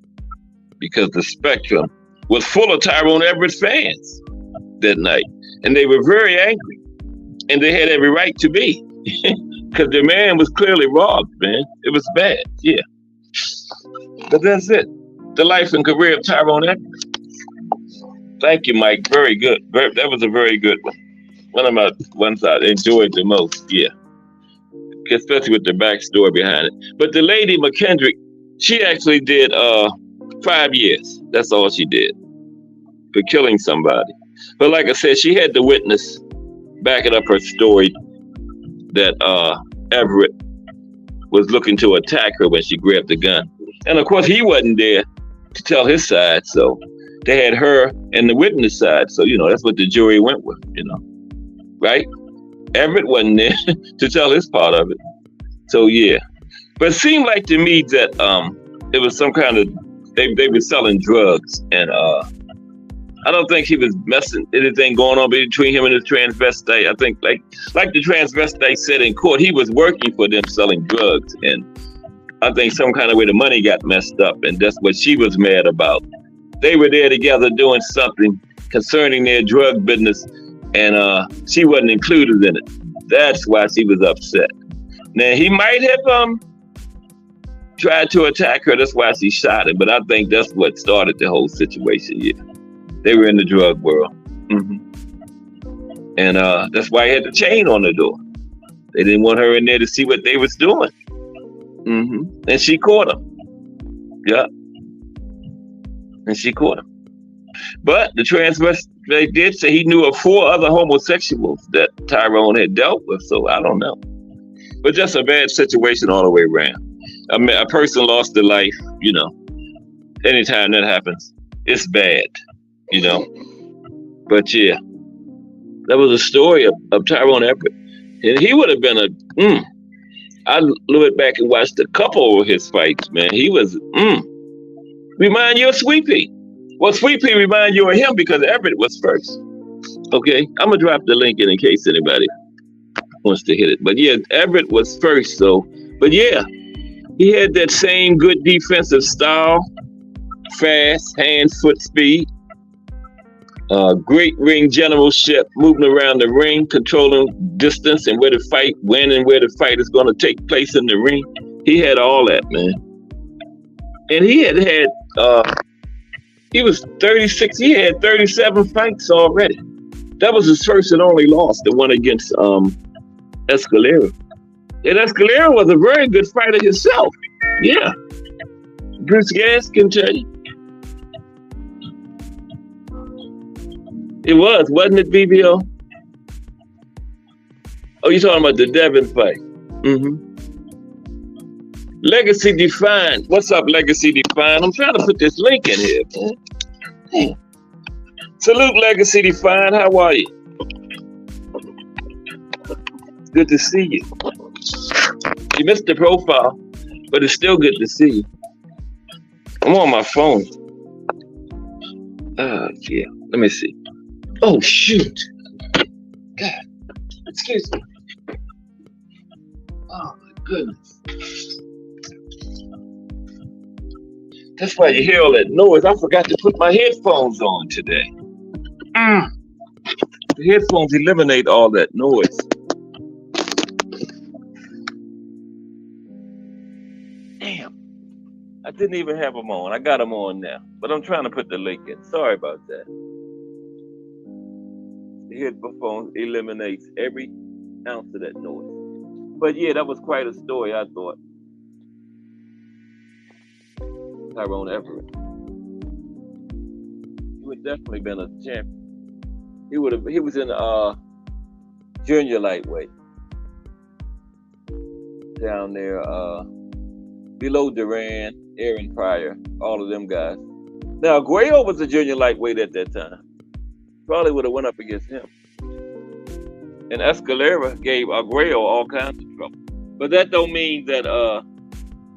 A: because the Spectrum was full of Tyrone Everett fans that night. And they were very angry. And they had every right to be because the man was clearly robbed, man. It was bad, yeah. But that's it. The life and career of Tyrone Everett. Thank you, Mike. Very good. That was a very good one. One of my ones I enjoyed the most, yeah. Especially with the backstory behind it. But the lady, McKendrick, she actually did 5 years. That's all she did for killing somebody. But like I said, she had the witness backing up her story that Everett was looking to attack her when she grabbed the gun. And of course, he wasn't there to tell his side, so they had her and the witness side. So, you know, that's what the jury went with, you know, right? Everett wasn't there to tell his part of it. So, yeah. But it seemed like to me that it was some kind of, they were selling drugs. And I don't think he was messing anything going on between him and the transvestite. I think like the transvestite said in court, he was working for them selling drugs. And I think some kind of way the money got messed up. And that's what she was mad about. They were there together doing something concerning their drug business, and she wasn't included in it. That's why she was upset. Now, he might have tried to attack her. That's why she shot him. But I think that's what started the whole situation. Yeah, they were in the drug world. And that's why he had the chain on the door. They didn't want her in there to see what they was doing. And she caught him. Yeah. And she caught him. But the transvestite did say he knew of 4 other homosexuals that Tyrone had dealt with, so I don't know. But just a bad situation all the way around. I mean, a person lost their life, you know. Anytime that happens, it's bad, you know. But yeah, that was a story of Tyrone Everett. And he would have been I looked back and watched a couple of his fights, man. He was, remind you of Sweet Pea. Well, Sweet Pea remind you of him because Everett was first. Okay, I'm gonna drop the link in case anybody wants to hit it. But yeah, Everett was first, so. But yeah, he had that same good defensive style, fast hands, foot speed, great ring generalship, moving around the ring, controlling distance and where to fight, when and where the fight is going to take place in the ring. He had all that, man. And he had he was 36. He had 37 fights already. That was his first and only loss, the one against Escalera. And Escalera was a very good fighter himself. Yeah. Bruce Gas can tell you. It was, wasn't it, BBO? Oh, you're talking about the Devin fight. Legacy Defined. What's up, Legacy Defined? I'm trying to put this link in here, man. Salute, Legacy Defined. How are you? Good to see you. You missed the profile, but it's still good to see you. I'm on my phone. Yeah. Let me see. Oh, shoot. God. Excuse me. Oh, my goodness. That's why you hear all that noise. I forgot to put my headphones on today. The headphones eliminate all that noise. Damn. I didn't even have them on. I got them on now. But I'm trying to put the link in. Sorry about that. The headphones eliminates every ounce of that noise. But yeah, that was quite a story, I thought. Tyrone Everett. He would definitely been a champion. He was in junior lightweight. Down there, below Duran, Aaron Pryor, all of them guys. Now Aguayo was a junior lightweight at that time. Probably would have went up against him. And Escalera gave Aguayo all kinds of trouble. But that don't mean that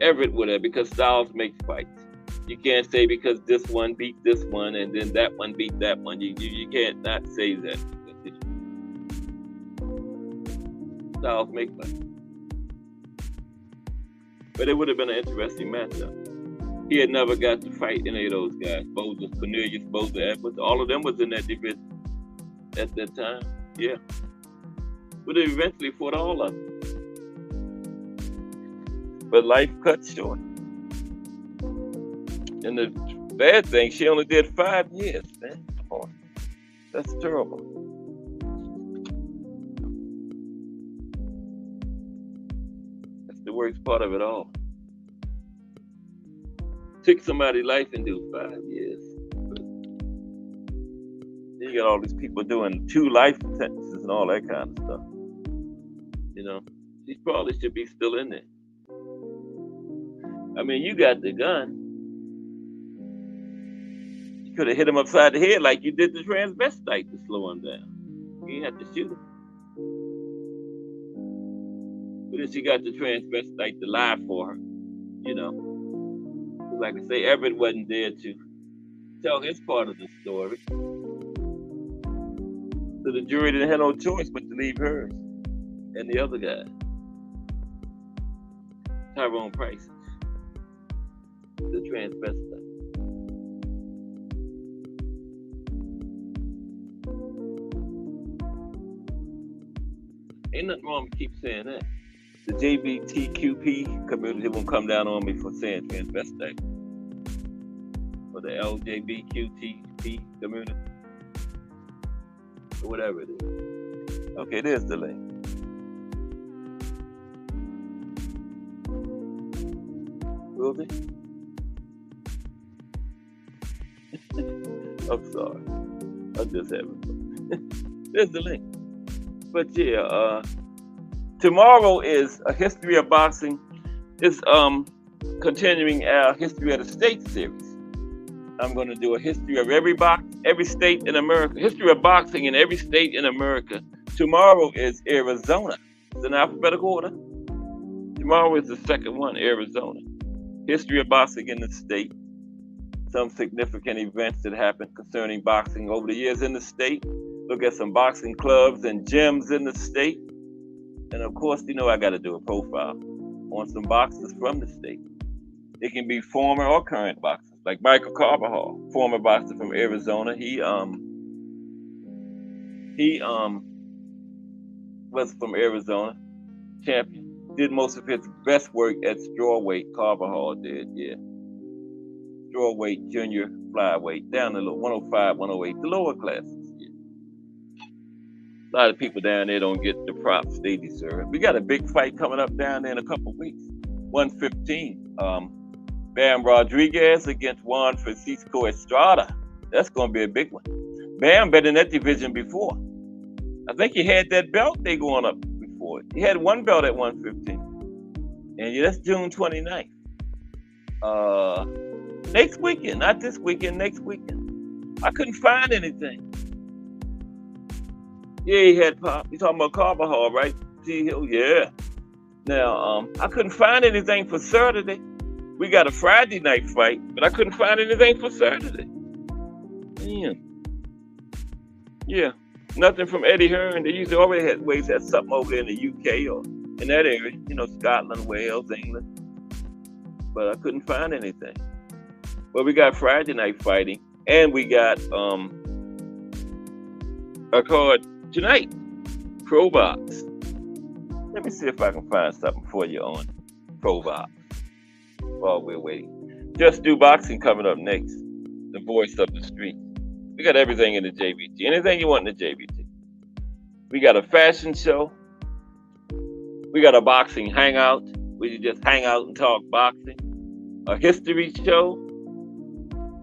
A: Everett would have, because styles makes fights. You can't say because this one beat this one and then that one beat that one. You can't not say that. Styles make fights. But it would have been an interesting matchup. He had never got to fight any of those guys. Boza, Cornelius, Boza, Edwards, all of them was in that division at that time. Yeah. But they eventually fought all of them. But life cut short. And the bad thing, she only did 5 years, man. Come on. That's terrible. That's the worst part of it all. Take somebody's life and do 5 years. But you got all these people doing 2 life sentences and all that kind of stuff. You know, she probably should be still in there. I mean, you got the gun. You could have hit him upside the head like you did the transvestite to slow him down. You didn't have to shoot him. But then she got the transvestite to lie for her, you know. Like I say, Everett wasn't there to tell his part of the story. So the jury didn't have no choice but to leave hers and the other guy, Tyrone Price, the transvestite. Ain't nothing wrong with keep saying that. The JBTQP community won't come down on me for saying transvestite. Or the LJBQTP community. Or whatever it is. Okay, there's the link. Will they? I'm sorry. I'm just having fun. There's the link. But yeah, tomorrow is a history of boxing. It's continuing our history of the state series. I'm going to do a history of every state in America. History of boxing in every state in America. Tomorrow is Arizona. It's in alphabetical order. Tomorrow is the second one, Arizona. History of boxing in the state. Some significant events that happened concerning boxing over the years in the state. Look at some boxing clubs and gyms in the state. And of course, you know, I got to do a profile on some boxers from the state. It can be former or current boxers, like Michael Carvajal, former boxer from Arizona. He was from Arizona, champion. Did most of his best work at strawweight. Carvajal did, yeah. Strawweight, junior, flyweight, down to 105, 108, the lower classes. A lot of people down there don't get the props they deserve. We got a big fight coming up down there in a couple of weeks. 115. Bam Rodriguez against Juan Francisco Estrada. That's going to be a big one. Bam been in that division before. I think he had that belt they going up before. He had one belt at 115. And yeah, that's June 29th. Next weekend, not this weekend, next weekend. I couldn't find anything. Yeah, he had pop. You talking about Carvajal, right? T Hill, yeah. Now, I couldn't find anything for Saturday. We got a Friday night fight, but I couldn't find anything for Saturday. Damn. Yeah. Nothing from Eddie Hearn. They usually always had something over there in the UK or in that area. Scotland, Wales, England. But I couldn't find anything. But we got Friday Night Fighting, and we got a card tonight, Pro Box. Let me see if I can find something for you on Pro Box while we're waiting. Just Do Boxing coming up next. The voice of the street. We got everything in the JBT. Anything you want in the JBT. We got a fashion show. We got a boxing hangout where you just hang out and talk boxing. A history show.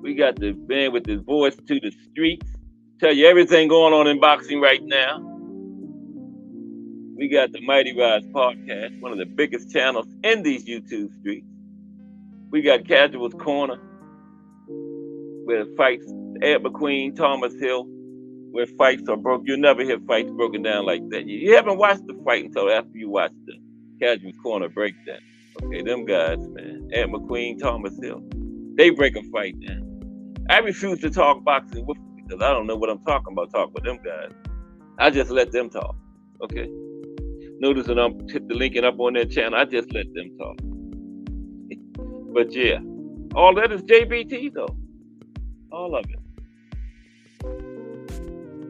A: We got the man with his voice to the streets. Tell you everything going on in boxing right now. We got the Mighty Rise podcast, one of the biggest channels in these YouTube streets. We got Casual's Corner, where fights, Ed McQueen, Thomas Hill, where fights are broke. You'll never hear fights broken down like that. You haven't watched the fight until after you watch the Casual's Corner breakdown. Okay, them guys, man. Ed McQueen, Thomas Hill. They break a fight down. I refuse to talk boxing with them because I don't know what I'm talking about talking with them guys. I just let them talk. Okay? Notice that I'm linking up on their channel. I just let them talk. But yeah, all that is JBT though. All of it.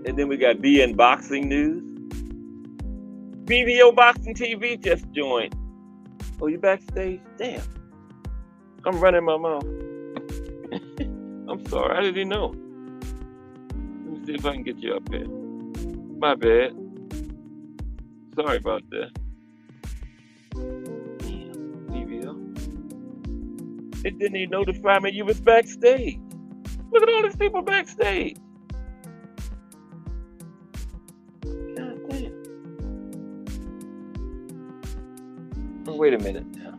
A: And then we got BN Boxing News. BVO Boxing TV just joined. Oh, you backstage? Damn. I'm running my mouth. I'm sorry, I didn't even know. Let me see if I can get you up here. My bad. Sorry about that. Damn, BVO. It didn't even notify me you was backstage. Look at all these people backstage. God damn. Oh, wait a minute now.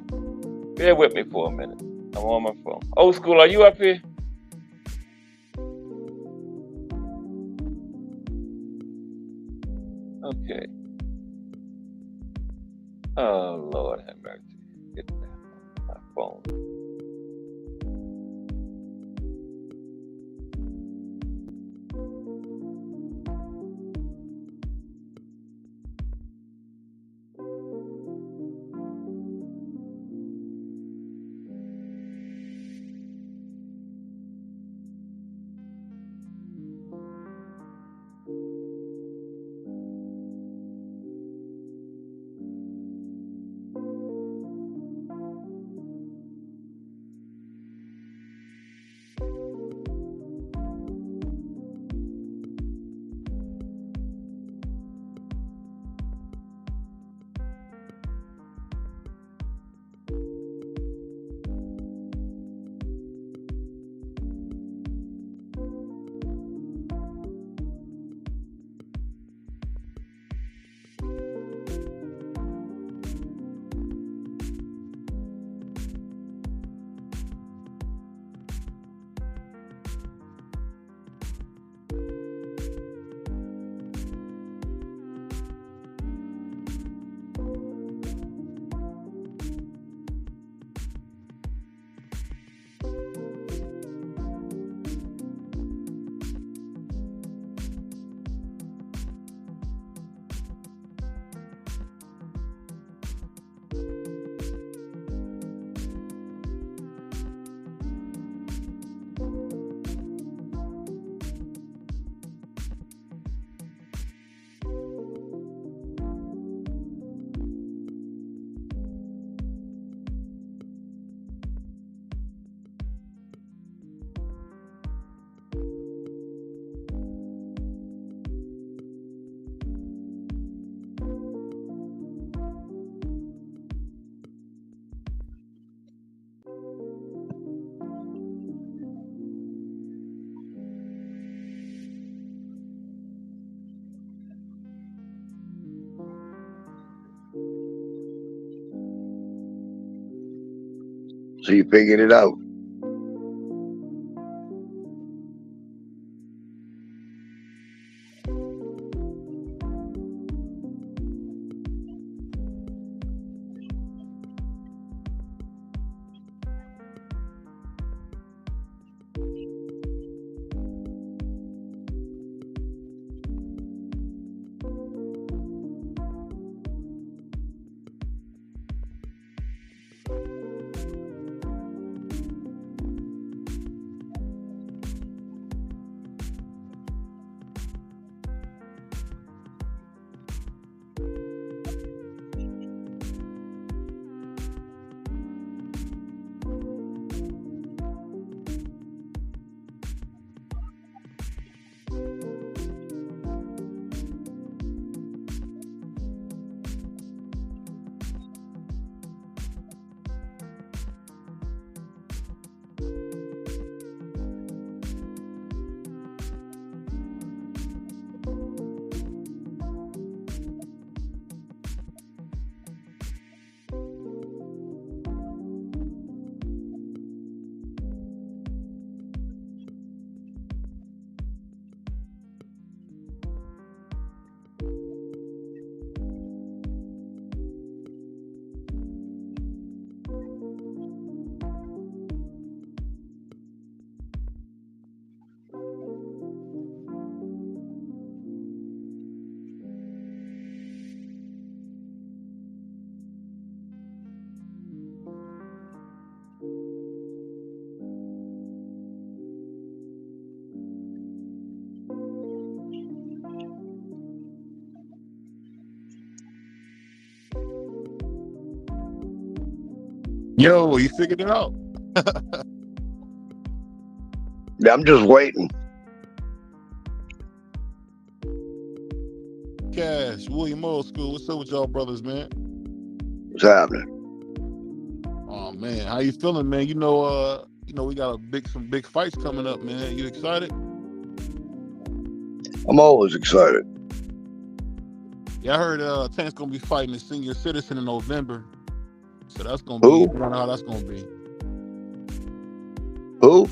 A: Bear with me for a minute. I'm on my phone. Old school, are you up here? Okay. Oh, Lord have mercy. Get my phone.
B: So you figured it out.
C: Yo, you figured it out.
B: Yeah, I'm just waiting.
C: Cash, William Old School. What's up with y'all brothers, man?
B: What's happening?
C: Oh man, how you feeling, man? You know, we got some big fights coming up, man. You excited?
B: I'm always excited.
C: Yeah, I heard Tank's gonna be fighting the senior citizen in November. So that's gonna
B: Who?
C: be, I don't know how that's gonna be.
B: Who?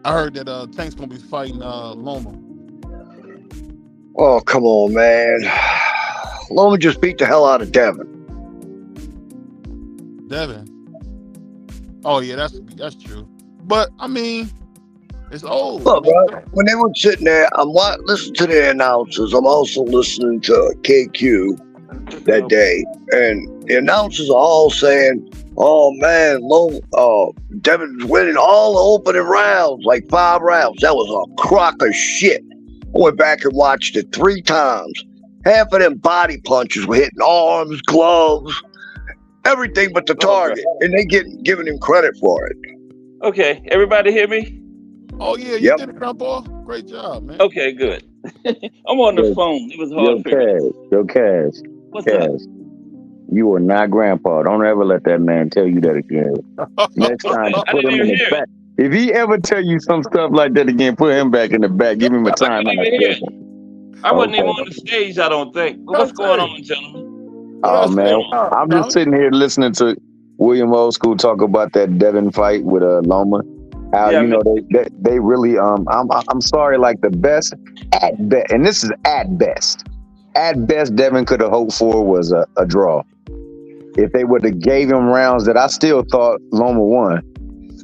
C: I heard that Tank's gonna be fighting Loma.
B: Oh, come on, man. Loma just beat the hell out of Devin.
C: Devin. Oh yeah, that's true. But I mean, it's old.
B: Look, bro, when they were sitting there, I'm listening to the announcers. I'm also listening to KQ that day, and the announcers are all saying, "Oh man, Devin's winning all the opening rounds, like 5 rounds." That was a crock of shit. I went back and watched it 3 times. Half of them body punches were hitting arms, gloves, everything but the target, and they giving him credit for it.
A: Okay, everybody hear me?
C: Oh yeah, you did it, Grandpa. Great job, man.
A: Okay, good. I'm on the phone. It was hard for me.
D: Yo, Cash.
A: What's up?
D: You are not Grandpa. Don't ever let that man tell you that again. Next time,
A: I
D: put
A: didn't
D: him in
A: even
D: the
A: hear
D: back. If he ever tell you some stuff like that again, put him back in the back. Give him a time.
A: I wasn't even on the stage, I don't think. What's going on, gentlemen?
D: Oh man, I'm just sitting here listening to William Old School talk about that Devin fight with Loma. How they really I'm sorry, like the best at best, and this is at best. At best, Devin could have hoped for was a draw. If they would have gave him rounds that I still thought Loma won.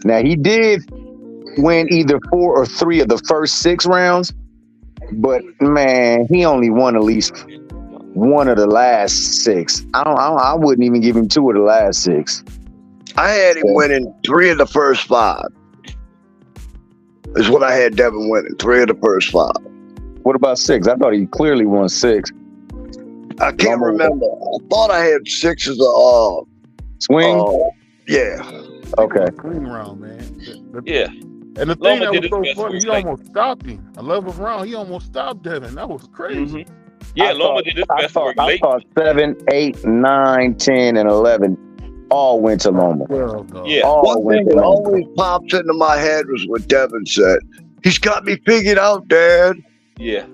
D: Now he did win either 4 or 3 of the first 6 rounds, but man, he only won at least 1 of the last 6. I wouldn't even give him 2 of the last 6.
B: I had him winning 3 of the first 5. Is what I had Devin winning, 3 of the first 5.
D: What about 6? I thought he clearly won 6.
B: I can't remember. I thought I had 6 as a
D: swing.
B: Yeah.
D: Okay.
C: Swing round, man.
A: Yeah.
C: And the thing that was so funny, he almost stopped him. 11th round, he almost stopped Devin. That was crazy.
A: Mm-hmm. Yeah, Loma did his best work late.
D: I thought 7, 8, 9, 10, and 11 all went to Loma.
A: Yeah.
B: One thing that always pops into my head was what Devin said. He's got me figured out, Dad.
A: Yeah.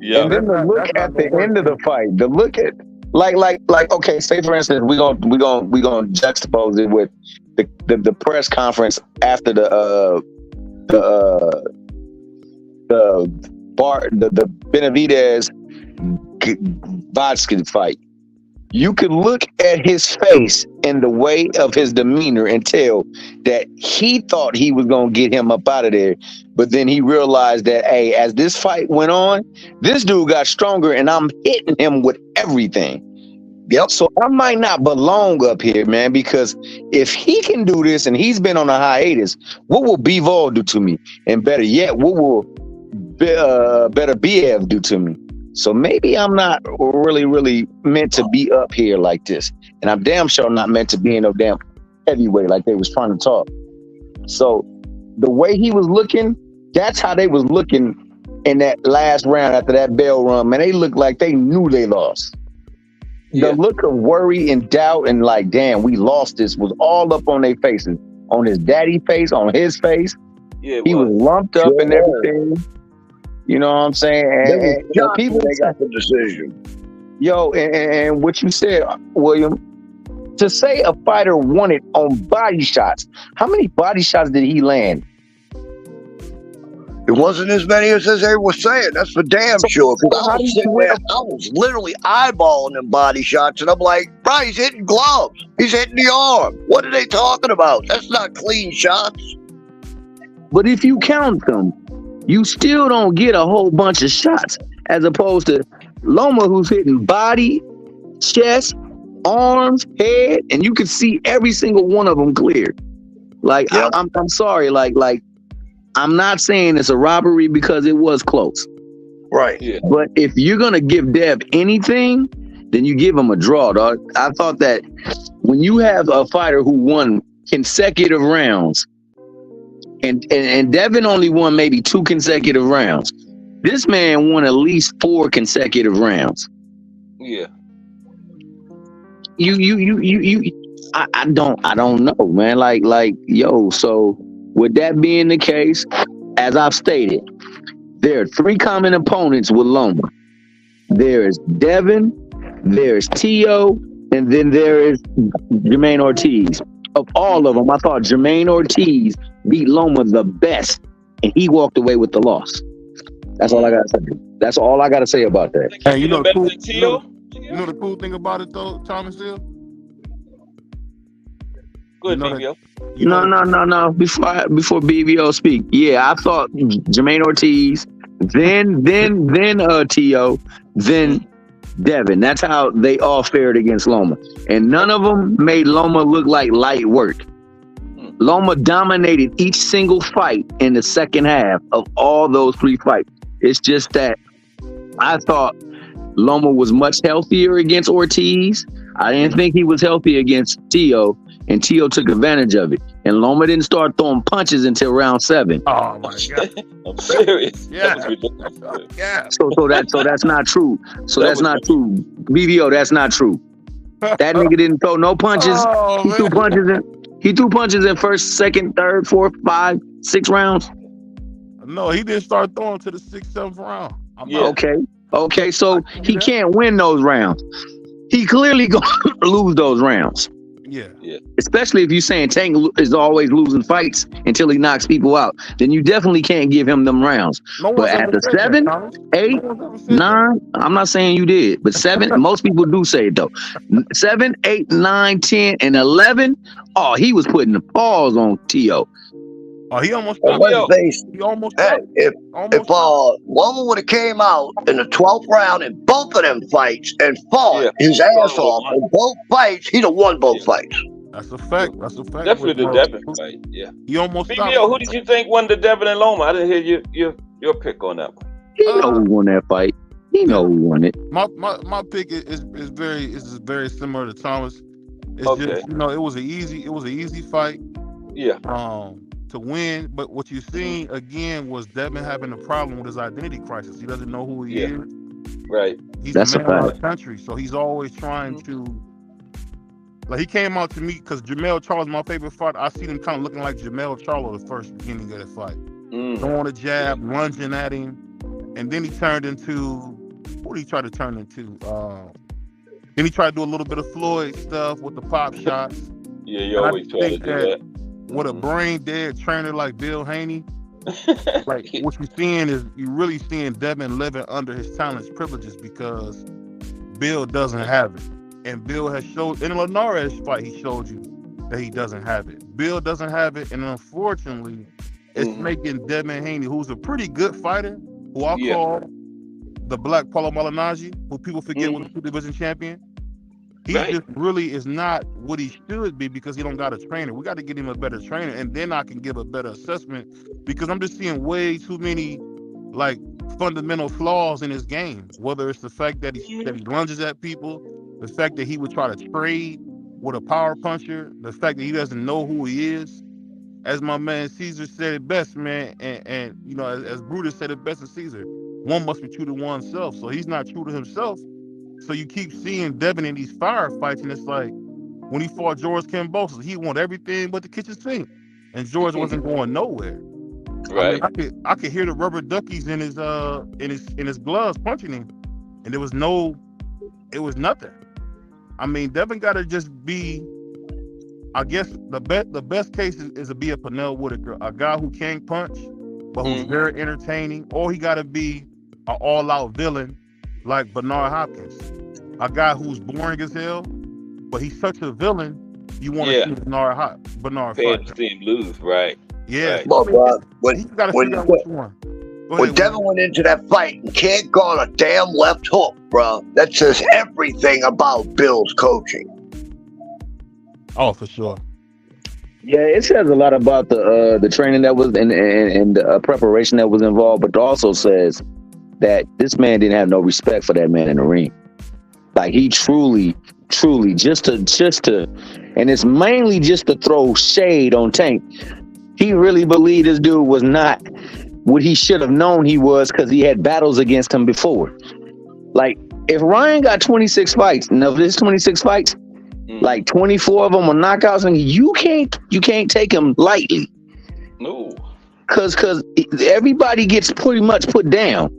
D: Yeah. And then the look at the end of the fight, the look at like okay, say for instance, we gonna juxtapose it with the press conference after the Benavidez Vodka fight. You could look at his face and the way of his demeanor and tell that he thought he was going to get him up out of there. But then he realized that, hey, as this fight went on, this dude got stronger and I'm hitting him with everything. Yep. So I might not belong up here, man, because if he can do this and he's been on a hiatus, what will Bivol do to me? And better yet, what will better BF do to me? So maybe I'm not really meant to be up here like this. And I'm damn sure not meant to be in no damn heavyweight like they was trying to talk. So the way he was looking, that's how they was looking in that last round after that bell run, man, they looked like they knew they lost. The look of worry and doubt and like, damn, we lost this was all up on their faces. On his daddy face, on his face.
E: Yeah,
D: he was lumped up and everything. You know what I'm saying? And people
B: they got the decision.
D: Yo, and what you said, William, to say a fighter won it on body shots, how many body shots did he land?
B: It wasn't as many as they were saying. That's for damn sure. I was literally eyeballing them body shots, and I'm like, bro, he's hitting gloves. He's hitting the arm. What are they talking about? That's not clean shots.
D: But if you count them, you still don't get a whole bunch of shots, as opposed to Loma, who's hitting body, chest, arms, head, and you can see every single one of them clear. Like, yep. I'm sorry, like I'm not saying it's a robbery because it was close.
B: Right.
E: Yeah.
D: But if you're gonna give Dev anything, then you give him a draw, dog. I thought that when you have a fighter who won consecutive rounds, and Devin only won maybe 2 consecutive rounds, this man won at least 4 consecutive rounds.
E: Yeah.
D: I don't know, man. Like, yo, so with that being the case, as I've stated, there are 3 common opponents with Loma. There is Devin, there is Tio, and then there is Jermaine Ortiz. Of all of them, I thought Jermaine Ortiz beat Loma the best, and he walked away with the loss. That's all I gotta say. That's all I gotta say about that.
C: Hey, you know the cool thing about it though, Thomas Hill?
E: Good, BBO.
D: No. Before BBO speak, yeah, I thought Jermaine Ortiz, then Tio, then Devin. That's how they all fared against Loma, and none of them made Loma look like light work. Loma dominated each single fight in the second half of all those 3 fights. It's just that I thought Loma was much healthier against Ortiz. I didn't think he was healthy against Tio, and Tio took advantage of it. And Loma didn't start throwing punches until round 7.
C: Oh my God!
E: I'm serious.
C: Yeah.
D: Yeah. So that's not true. That's not true. BBO, that's not true. That nigga didn't throw no punches. He threw punches in. He threw punches in first, second, third, fourth, 5, 6 rounds.
C: No, he didn't start throwing to the 6th, 7th round.
D: Okay. So he can't win those rounds. He clearly gonna lose those rounds.
C: Yeah.
D: Especially if you're saying Tank is always losing fights until he knocks people out, then you definitely can't give him them rounds. But at the 7, 8, 9, I'm not saying you did, but 7, most people do say it though. 7, 8, 9, 10, and 11. Oh, he was putting the paws on Tio.
C: Oh, he almost.
B: He almost. If Loma would have came out in the 12th round in both of them fights and fought his ass off in both fights, he'd have won both fights.
C: That's a fact.
E: Definitely the Devin fight. Yeah.
C: He almost.
E: BBO, who did you think won the Devin and Loma? I didn't hear your pick on that one.
D: He know who won that fight. He know who won it.
C: My pick is very similar to Thomas. It's just, it was an easy fight.
E: Yeah.
C: To win, but what you seen again was Devin having a problem with his identity crisis. He doesn't know who he is.
E: Right.
C: He's a man of the country, so he's always trying to. Like, he came out to me because Jamel Charlo is my favorite fighter. I see him kind of looking like Jamel Charlo the first beginning of the fight, throwing a jab, lunging at him, and then he turned into what did he try to turn into? Then he tried to do a little bit of Floyd stuff with the pop shots.
E: Yeah, you always try to do that.
C: With a brain dead trainer like Bill Haney, like what you're seeing is you're really seeing Devin living under his talents privileges because Bill doesn't have it, and Bill has showed in the Linares fight he showed you that he doesn't have it. Bill doesn't have it, and unfortunately, it's making Devin Haney, who's a pretty good fighter, who I call the Black Paulo Malignaggi, who people forget was a 2-division champion. He just really is not what he should be because he don't got a trainer. We got to get him a better trainer, and then I can give a better assessment because I'm just seeing way too many like fundamental flaws in his game. Whether it's the fact that he lunges at people, the fact that he would try to trade with a power puncher, the fact that he doesn't know who he is. as my man Caesar said it best, man, and you know, as Brutus said it best of Caesar, one must be true to oneself. So he's not true to himself. So you keep seeing Devin in these firefights, and it's like when he fought George Kambosos, he won everything but the kitchen sink, and George wasn't going nowhere.
E: Right.
C: I mean, I could hear the rubber duckies in his gloves punching him, and it was nothing. I mean, Devin got to just be. I guess the best case is to be a Pernell Whitaker, a guy who can't punch, but who's very entertaining, or he got to be an all-out villain like Bernard Hopkins, a guy who's boring as hell, but he's such a villain. You want to see Bernard fight.
E: To see him lose, right?
C: Yeah.
E: Right.
B: Well, bro, when Devin went into that fight and can't go on a damn left hook, bro, that says everything about Bill's coaching.
C: Oh, for sure.
D: Yeah, it says a lot about the training that was and the preparation that was involved, but it also says that this man didn't have no respect for that man in the ring. Like he truly just to, and it's mainly just to throw shade on Tank. He really believed this dude was not what he should have known he was because he had battles against him before. Like if Ryan got 26 fights, and of his 26 fights, like 24 of them were knockouts, and you can't take him lightly.
E: No.
D: Cause everybody gets pretty much put down.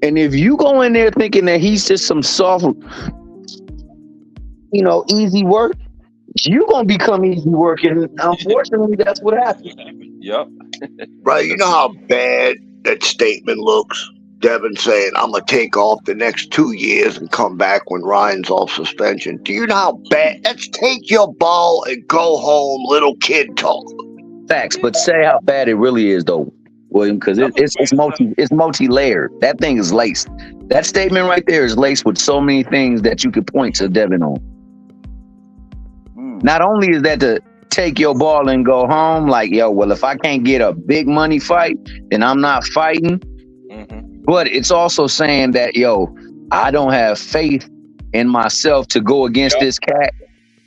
D: And if you go in there thinking that he's just some soft, easy work, you're gonna become easy work, and unfortunately that's what happens.
E: Yep.
B: Right, you know how bad that statement looks? Devin saying, I'm going to take off the next 2 years and come back when Ryan's off suspension. Do you know how bad? Let's take your ball and go home, little kid talk.
D: Facts, but say how bad it really is, though, William, because it's multi-layered. That thing is laced. That statement right there is laced with so many things that you could point to Devin on. Not only is that to take your ball and go home, like, yo, well, if I can't get a big money fight, then I'm not fighting. But it's also saying that, yo, I don't have faith in myself to go against this cat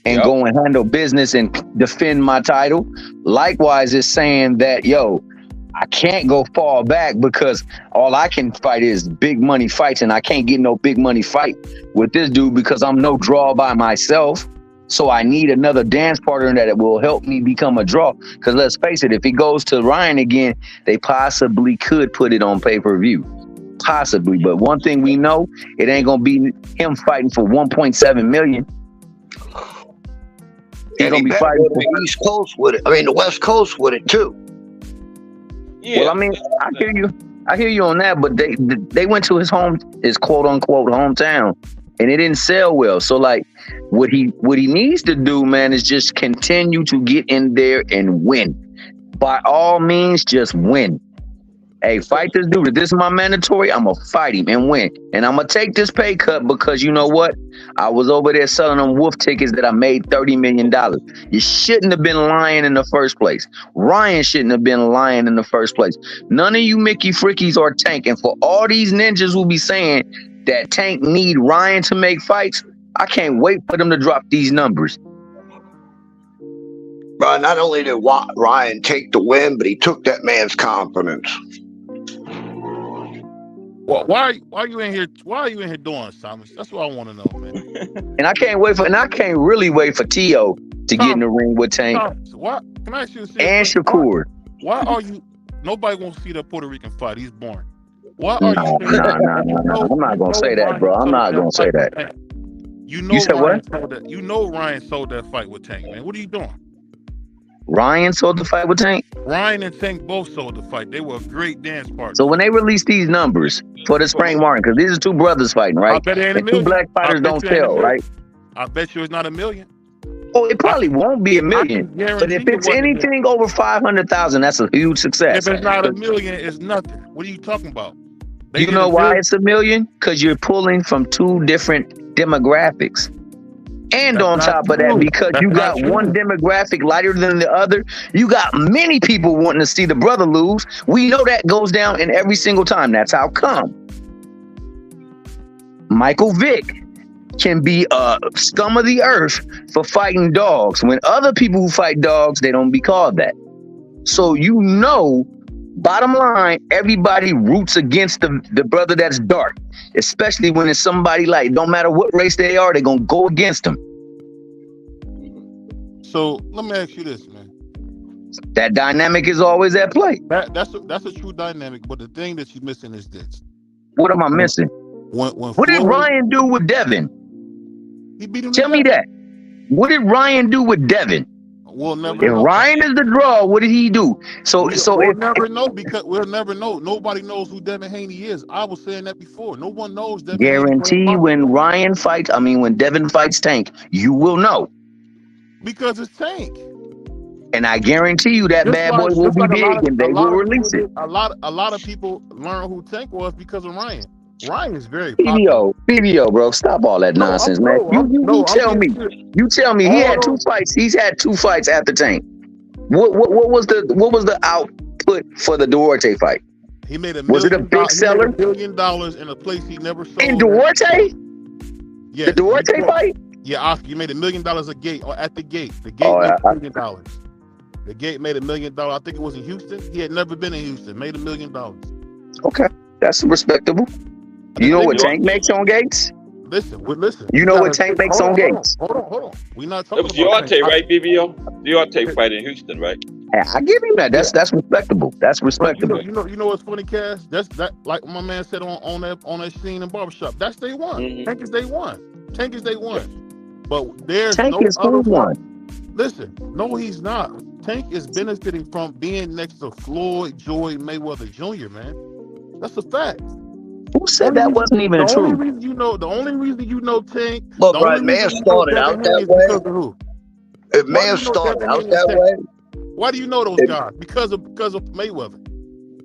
D: and go and handle business and defend my title. Likewise, it's saying that, yo, I can't go far back because all I can fight is big money fights, and I can't get no big money fight with this dude because I'm no draw by myself. So I need another dance partner that will help me become a draw. Because let's face it, if he goes to Ryan again, they possibly could put it on pay-per-view. Possibly. But one thing we know, it ain't going to be him fighting for 1.7 million. He's going to be fighting for
B: the East Coast with it. I mean, the West Coast with it, too.
E: Yeah.
D: Well, I mean, I hear you on that, but they went to his quote-unquote hometown, and it didn't sell well. So, like, what he needs to do, man, is just continue to get in there and win. By all means, just win. Hey, fight this dude. If this is my mandatory, I'm going to fight him and win. And I'm going to take this pay cut because you know what? I was over there selling them wolf tickets that I made $30 million. You shouldn't have been lying in the first place. Ryan shouldn't have been lying in the first place. None of you Mickey Frickies or Tank. And for all these ninjas who be saying that Tank need Ryan to make fights, I can't wait for them to drop these numbers.
B: Bro, not only did Ryan take the win, but he took that man's confidence.
C: Well, why are you in here? Why are you in here doing, Simon? That's what I want to know, man.
D: And I can't really wait for T.O. to get in the ring with Tank.
C: Why? Can I ask you a
D: and Shakur.
C: Why are you? Nobody wants to see that Puerto Rican fight. He's boring. Why are
D: No. I'm not gonna say that, bro. I'm not gonna say that.
C: You
D: said
C: Ryan
D: what?
C: sold that. You know Ryan sold that fight with Tank, man. What are you doing?
D: Ryan sold the fight with Tank?
C: Ryan and Tank both sold the fight. They were a great dance partners.
D: So when they release these numbers for this Frank Martin, because these are two brothers fighting, right?
C: I bet it ain't
D: and
C: a
D: two
C: million.
D: black fighters don't tell, right?
C: I bet you it's not a million.
D: Oh, it probably won't be a million. But if it's anything over 500,000, that's a huge success.
C: If it's not a million, it's nothing. What are you talking about?
D: You know why it's a million? Because you're pulling from two different demographics. And on top of that, because you got one demographic lighter than the other, you got many people wanting to see the brother lose. We know that goes down in every single time. That's how come Michael Vick can be a scum of the earth for fighting dogs when other people who fight dogs, they don't be called that. So bottom line, everybody roots against the brother that's dark, especially when it's somebody like, don't matter what race they are, they're gonna go against them.
C: So let me ask you this, man.
D: That dynamic is always at play.
C: That's a true dynamic, but the thing that you're missing is this.
D: What am I missing? What did Ryan do with Devin?
C: He beat him.
D: Tell me that. What did Ryan do with Devin?
C: We'll never
D: if
C: know.
D: Ryan is the draw, what did he do?
C: We'll never know because we'll never know. Nobody knows who Devin Haney is. I was saying that before. No one knows Devin
D: guarantee
C: Haney.
D: when when Devin fights Tank, you will know.
C: Because it's Tank.
D: And I guarantee you that bad boy will be big and they will release it.
C: A lot of people learn who Tank was because of Ryan. Ryan is very popular.
D: PBO, bro, stop all that nonsense, man. You tell me he had 2 fights. He's had 2 fights after Tank. What was the output for the Duarte fight?
C: He made
D: was it a big seller?
C: $1 billion in a place he never sold.
D: In Duarte?
C: Yeah,
D: the Duarte fight?
C: Yeah, Oscar, you made $1 million a gate or at the gate. The gate made $1 million. The gate made $1 million. I think it was in Houston. He had never been in Houston. Made $1 million.
D: Okay, that's respectable. You know what Tank makes on gates?
C: Listen.
D: You know what Tank makes on gates?
C: Hold on. We're not talking about
A: Duarte, right, BBO? Duarte fight in Houston, right?
D: I give him that. That's respectable. That's respectable.
C: You know what's funny, Cass? That's like my man said on that scene in barbershop. That's day one.
A: Mm-hmm.
C: Tank is day one. But there's
D: Tank
C: no
D: is
C: other
D: one.
C: Listen, no, he's not. Tank is benefiting from being next to Floyd Joy Mayweather Jr., man. That's a fact.
D: Who said that wasn't even true?
C: The only reason you know Tank.
B: Look, right, man started out that way. If man started out that way.
C: Why do you know those guys? Because of Mayweather.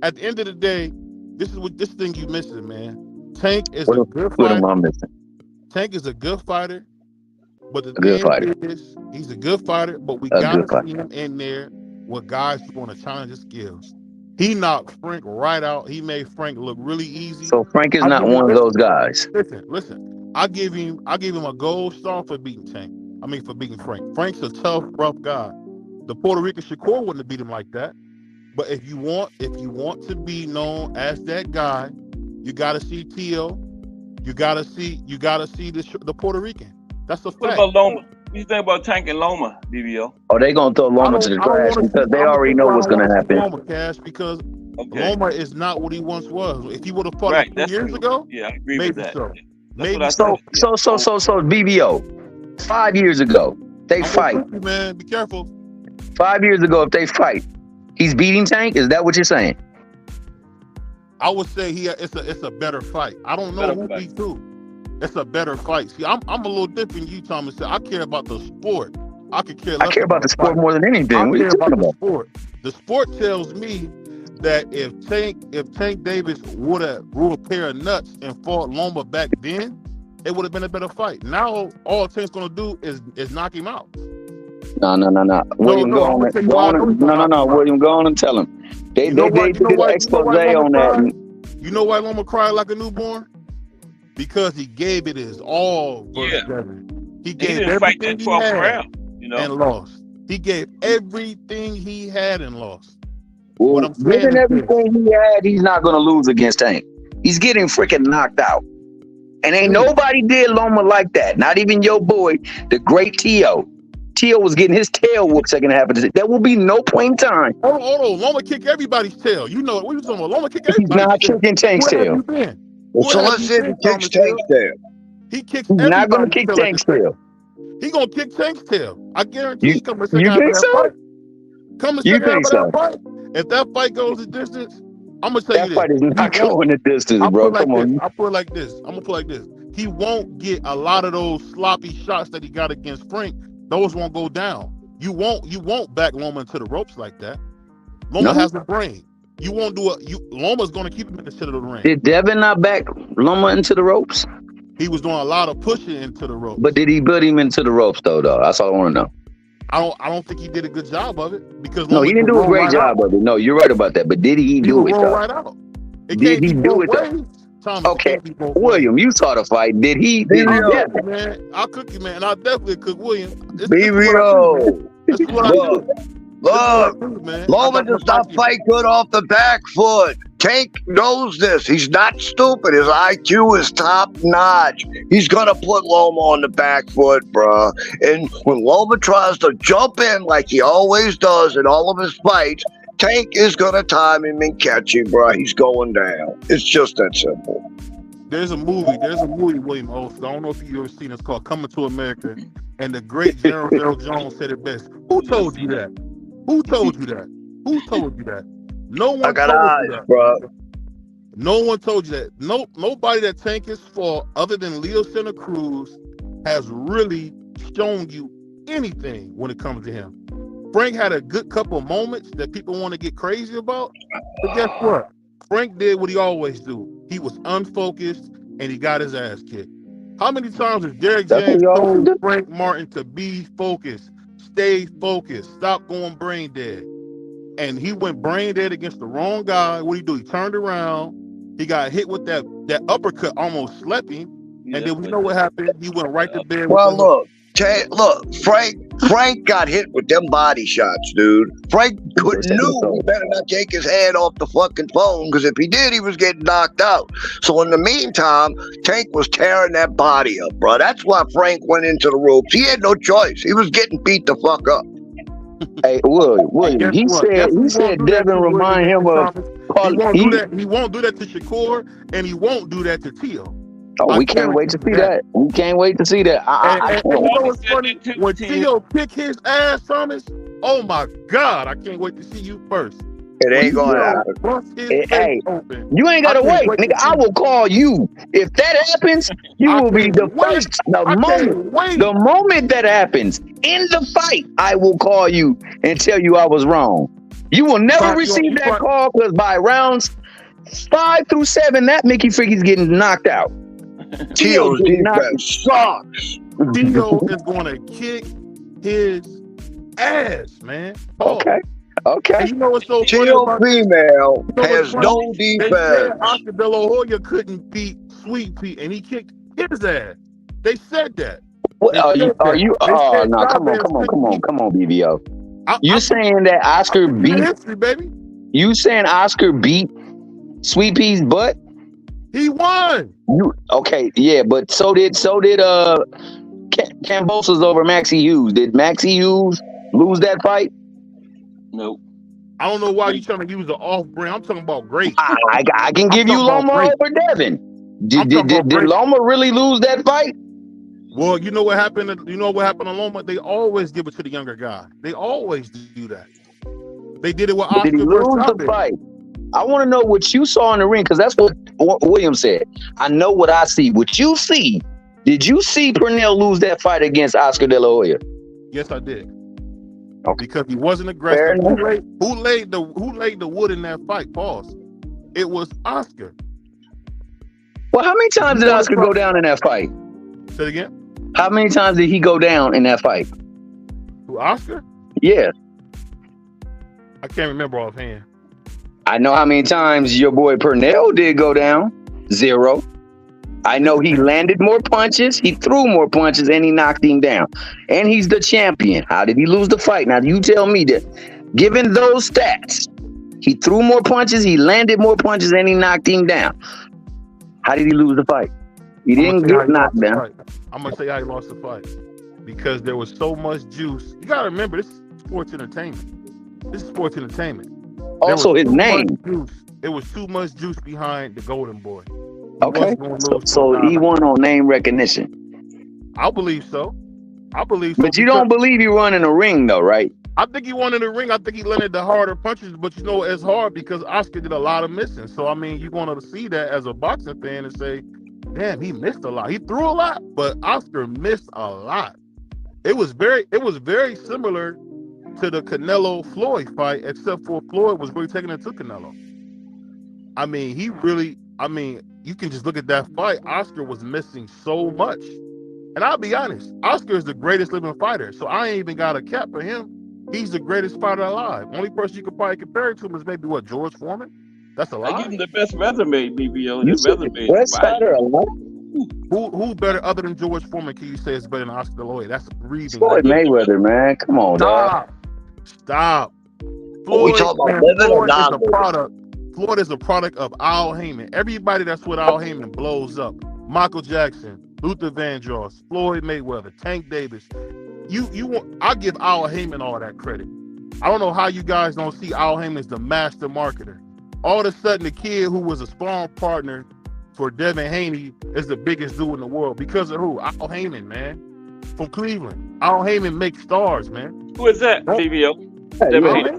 C: At the end of the day, this thing you missing, man. Tank is a good fighter.
D: What am I missing?
C: Tank is a good fighter. But the thing is, he's a good fighter, but we gotta see him in there with guys who want to challenge his skills. He knocked Frank right out. He made Frank look really easy.
D: So Frank is not one of those guys.
C: Listen. I give him a gold star for beating Tank. For beating Frank. Frank's a tough, rough guy. The Puerto Rican Shakur wouldn't have beat him like that. But if you want to be known as that guy, you gotta see T.O. You gotta see the Puerto Rican. That's a fact.
A: What about Loma? What do you think about Tank and Loma, BBO?
D: Oh, they gonna throw Loma to the trash because they already know what's gonna happen.
C: Loma, Cash, because Loma is not what he once was. If he would have fought 2 years ago,
A: yeah, I agree with that.
C: So.
D: So BBO, 5 years ago they fight.
C: Man, be careful.
D: 5 years ago, if they fight, he's beating Tank. Is that what you're saying?
C: I would say it's a better fight. I don't know who beats who. It's a better fight. See, I'm a little different than you, Thomas. I care about the sport. I care about
D: the sport more than anything.
C: I care about the sport. The sport tells me that if Tank Davis would have grew a pair of nuts and fought Loma back then, it would have been a better fight. Now all Tank's gonna do is knock him out.
D: No. William, go on. William, go on and tell him. They did an expose on that.
C: You know why Loma cried like a newborn? Because he gave it his all versus Devin. He gave everything he had and lost. He gave everything he had and lost.
D: Well, what I'm saying given everything he had, he's not going to lose against Tank. He's getting freaking knocked out. And ain't nobody did Loma like that. Not even your boy, the great T.O. T.O. was getting his tail whooped second half of this. There will be no point in time.
C: Hold on. Loma kick everybody's tail. You know what you talking about. Loma kick everybody's tail.
D: He's not kicking Tank's tail.
B: So let's see if he kicks Tank's tail.
C: He kicks
D: He's not going to kick Tank's tail.
C: He going to kick Tank's tail. I guarantee he coming
D: second half of that fight.
C: Coming second half of that fight. If that fight goes the distance, I'm going to tell you this.
D: That fight is not going the distance, bro. Come on.
C: I'll put it like this. He won't get a lot of those sloppy shots that he got against Frank. Those won't go down. You won't back Loma into the ropes like that. Loma has a brain. You won't do it. Loma's going to keep him in the shit of the ring.
D: Did Devin not back Loma into the ropes?
C: He was doing a lot of pushing into the ropes.
D: But did he put him into the ropes though? That's all I want to know.
C: I don't think he did a good job of it because
D: no, he didn't do a great job of it. No, you're right about that. But did he do it though?
C: Right out.
D: Did he do it though? Thomas, okay, William, you saw the fight. Did he?
C: Man, I'll cook you, man. I'll definitely cook William.
B: Be real.
C: This is what I do.
B: Look,
C: man.
B: Loma does not fight good off the back foot. Tank knows this. He's not stupid. His IQ is top notch. He's gonna put Loma on the back foot, bruh. And when Loma tries to jump in like he always does in all of his fights, Tank is gonna time him and catch him, bruh. He's going down. It's just that simple.
C: There's a movie, William Olson. I don't know if you've ever seen it. It's called Coming to America. And the great General Jones said it best. Who told you that? Who told you that? Who told you that? No one
B: I got
C: told
B: eyes,
C: you that.
B: bro.
C: No one told you that. Nobody that Tank is for, other than Leo Santa Cruz, has really shown you anything when it comes to him. Frank had a good couple moments that people want to get crazy about, but guess what? Frank did what he always do. He was unfocused and he got his ass kicked. How many times has Derek James told Frank Martin to be focused, stay focused, stop going brain dead? And he went brain dead against the wrong guy. What did he do? He turned around. He got hit with that uppercut, almost slept him. And then we know what happened. He went right to bed.
B: Well, look, Frank got hit with them body shots, dude. Frank knew he better not take his hand off the fucking phone, because if he did, he was getting knocked out. So in the meantime, Tank was tearing that body up, bro. That's why Frank went into the ropes. He had no choice. He was getting beat the fuck up.
D: Hey, William, he said Devin remind him of.
C: He won't do that to Shakur, and he won't do that to Tio.
D: Oh, we can't wait to see that. We can't wait to see that.
C: And you know what's funny? When Tio kick his ass, Thomas, oh my God, I can't wait to see you first.
B: It ain't gonna happen.
D: Hey, you ain't gotta wait, nigga. I will call you. If that happens, you will be the first. The moment that happens in the fight, I will call you and tell you I was wrong. You will never receive that call, because by rounds 5 through 7, that Mickey Freaky's getting knocked out.
B: Tio's defense sucks.
C: Tio is gonna kick his ass, man.
D: Okay.
C: And you know what's so funny?
B: Tio female has no defense.
C: They said Oscar De La Hoya couldn't beat Sweet Pea, and he kicked his ass. They said that.
D: Are you? Oh no! Come on, BBO. You saying that Oscar beat
C: history, baby?
D: You saying Oscar beat Sweet Pea's butt?
C: He won.
D: Okay, yeah, but so did Kambosos over Maxie Hughes. Did Maxie Hughes lose that fight?
E: Nope.
C: I don't know why you trying to use the off-brand. I'm talking about great.
D: I can give you Loma over Devin. Did Loma really lose that fight?
C: Well, you know what happened? You know what happened to Loma? They always give it to the younger guy. They always do that. They did it with Oscar.
D: Did he lose the fight? I want to know what you saw in the ring, because that's what William said. I know what I see. What you see? Did you see Pernell lose that fight against Oscar De La Hoya?
C: Yes, I did.
D: Okay.
C: Because he wasn't aggressive. Who laid the wood in that fight? Pause. It was Oscar.
D: Well, how many times did Oscar go down in that fight?
C: Say it again.
D: How many times did he go down in that fight?
C: Who, Oscar?
D: Yeah.
C: I can't remember offhand.
D: I know how many times your boy Pernell did go down. 0. I know he landed more punches, he threw more punches, and he knocked him down. And he's the champion. How did he lose the fight? Now, you tell me that. Given those stats, he threw more punches, he landed more punches, and he knocked him down. How did he lose the fight? He didn't get knocked down.
C: I'm going to say how he lost the fight. Because there was so much juice. You got to remember, this is sports entertainment. This is sports entertainment.
D: Also, his name.
C: It was too much juice behind the Golden Boy.
D: Okay. So he won on name recognition.
C: I believe so.
D: But you don't believe he won in the ring, though, right?
C: I think he won in the ring. I think he landed the harder punches, but you know it's hard because Oscar did a lot of missing. So I mean, you're going to see that as a boxing fan and say, "Damn, he missed a lot. He threw a lot, but Oscar missed a lot." It was very similar to the Canelo Floyd fight, except for Floyd was really taking it to Canelo. I mean, you can just look at that fight. Oscar was missing so much. And I'll be honest, Oscar is the greatest living fighter. So I ain't even got a cap for him. He's the greatest fighter alive. Only person you could probably compare it to him is maybe George Foreman? That's a lie.
E: I give him the best resume, BBO.
D: His resume. Best fighter alive?
C: Who better other than George Foreman can you say is better than Oscar De La Hoya? That's breathing.
D: Floyd Mayweather, man. Come on, dog.
C: Stop.
B: Are we talking about living or not living?
C: Floyd is a product of Al Heyman. Everybody that's with Al Heyman blows up. Michael Jackson, Luther Vandross, Floyd Mayweather, Tank Davis. I give Al Heyman all that credit. I don't know how you guys don't see Al Heyman as the master marketer. All of a sudden, the kid who was a sparring partner for Devin Haney is the biggest dude in the world. Because of who? Al Heyman, man. From Cleveland. Al Heyman makes stars, man.
E: Who is that, BBO? Devin Haney.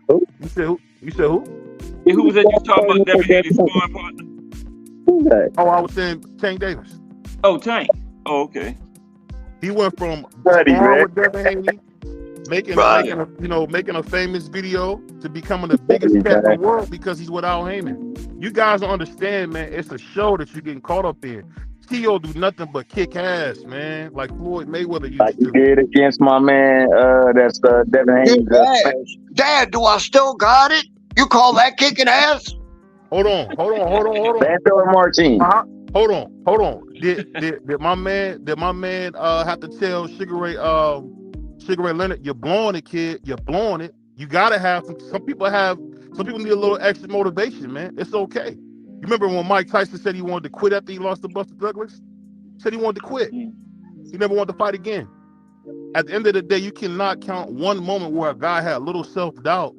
D: Who?
C: You said who? You said who?
E: Yeah, who was that you talking about? Devin Haney's sparring partner?
D: Who's that?
C: Oh, I was saying Tank Davis.
E: Oh, Tank. Oh, okay.
C: He went from
D: Buddy,
C: sparring
D: man.
C: with Devin Haney, making a famous video, to becoming the biggest cat in the world because he's with Al Heyman. You guys don't understand, man. It's a show that you're getting caught up in. T.O. do nothing but kick ass, man. Like Floyd Mayweather used
D: Like
C: to.
D: you did against my man, that's Devin Haney.
B: Dad, do I still got it? You call that kicking ass?
C: Hold on.
D: Banto and Martin.
C: Hold on. Did my man have to tell Sugar Ray Leonard, you're blowing it, kid. You're blowing it. You gotta have some people need a little extra motivation, man. It's okay. You remember when Mike Tyson said he wanted to quit after he lost to Buster Douglas? Said he wanted to quit. He never wanted to fight again. At the end of the day, you cannot count one moment where a guy had a little self-doubt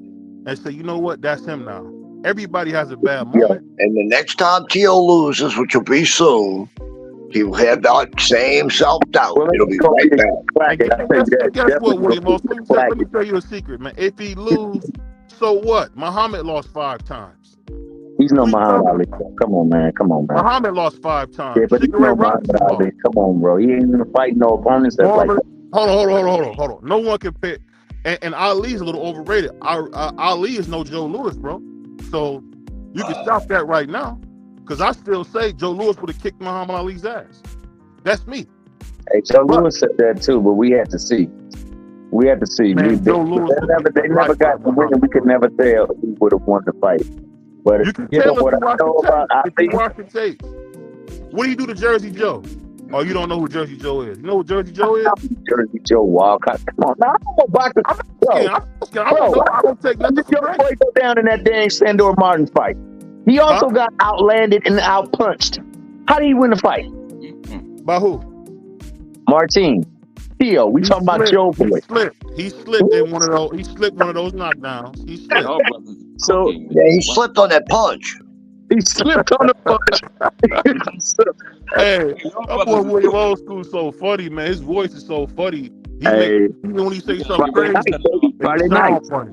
C: and say, you know what, that's him now. Everybody has a bad moment.
B: And the next time T.O. loses, which will be soon, he will have that same self-doubt. It'll be right back.
C: Guess what, William? Let me tell you a secret, man. If he loses, so what? Muhammad lost 5 times.
D: He's no Muhammad Ali. Come on, man.
C: Muhammad lost 5 times.
D: Yeah, but he's no Muhammad Ali. Come on, bro. He ain't gonna fight no opponents that's like that.
C: Hold on. No one can pick. And Ali's a little overrated. Ali is no Joe Louis, bro. So you can stop that right now. Because I still say Joe Louis would have kicked Muhammad Ali's ass. That's me.
D: Hey, Joe Louis said that too, but we had to see. Man, they never got the win, and we could never tell who would have won the fight. But
C: you can tell if you watch the tape. What do you do to Jersey Joe? Oh, you don't know who Jersey Joe is. You know who Jersey Joe is?
D: Jersey Joe Wildcat. Come on, now, I'm a boxer.
C: I don't take nothing for granted.
D: Joe go down in that dang Sandor Martin fight. He also got outlanded and outpunched. How did he win the fight?
C: By who?
D: Martin. Theo, we talking about Joe Boy.
C: He slipped in one of those. He slipped one of those knockdowns. He slipped.
B: He slipped on that punch.
D: He slipped on the punch.
C: Hey, that boy William Old School so funny, man. His voice is so funny. Even when he say something crazy,
D: Friday night.
C: Funny.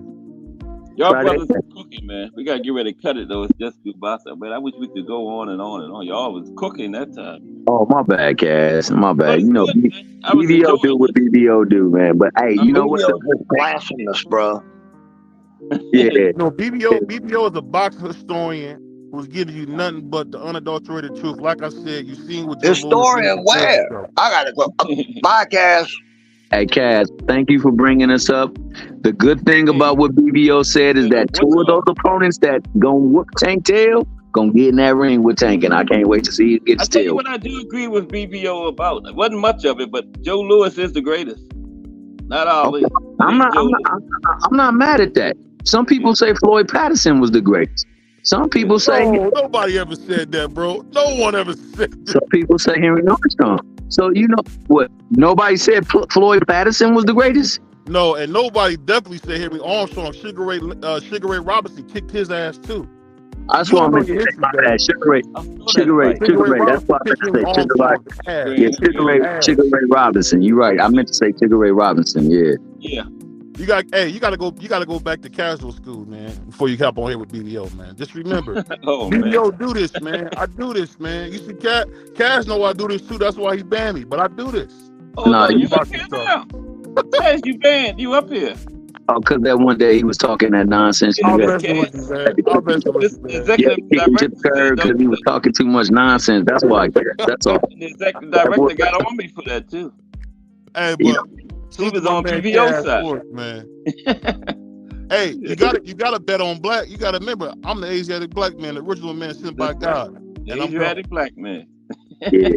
E: Y'all brothers are cooking, man. We gotta get ready to cut it though. It's just too bossy. Man, I wish we could go on and on and on. Y'all was cooking that time.
D: Oh, my bad, Cass. My bad. You know, BBO do what BBO do, man. But hey, you know what?
B: Blasphemous, bro.
D: Yeah.
C: No, BBO is a boxing historian who's giving you nothing but the unadulterated truth. Like I said, you've seen what
B: historian where? I gotta go. Bye, Cass.
D: Hey, Cass, thank you for bringing us up. The good thing about what BBO said is that 2 of those opponents that gonna whoop Tank tail gonna get in that ring with Tank, and I can't wait to see it get
E: I tell you
D: still.
E: what I do agree with BBO about. It wasn't much of it, but Joe Louis is the greatest. Not Ali.
D: Okay. I'm not mad at that. Some people say Floyd Patterson was the greatest. Some people say
C: nobody ever said that, bro. No one ever said that.
D: Some people say Henry Armstrong. So you know what? Nobody said Floyd Patterson was the greatest.
C: No, and nobody definitely said Henry Armstrong. Sugar Ray Robinson kicked his ass too.
D: That's what I'm going to say about that. Sugar Ray. That's what I meant to say. Sugar Ray Robinson. You're right. I meant to say Sugar Ray Robinson. Yeah.
E: Yeah.
C: You gotta go back to casual school, man, before you hop on here with BBO, man. Just remember, BBO do this, man. I do this, man. You see, Cash know I do this too. That's why he banned me. But I do this.
E: Oh, no, you up here now. Cash, you banned. You up here.
D: Oh, because that one day he was talking that nonsense.
C: I'll mess with you, man.
D: Because he was talking too much nonsense. That's why. That's all.
E: The executive director got on me for that too.
C: Hey, but
E: he was on PBO side,
C: man. Hey, you gotta bet on black. You gotta remember, I'm the Asiatic black man, the original man sent by God.
E: The Asiatic black man.
D: Yeah.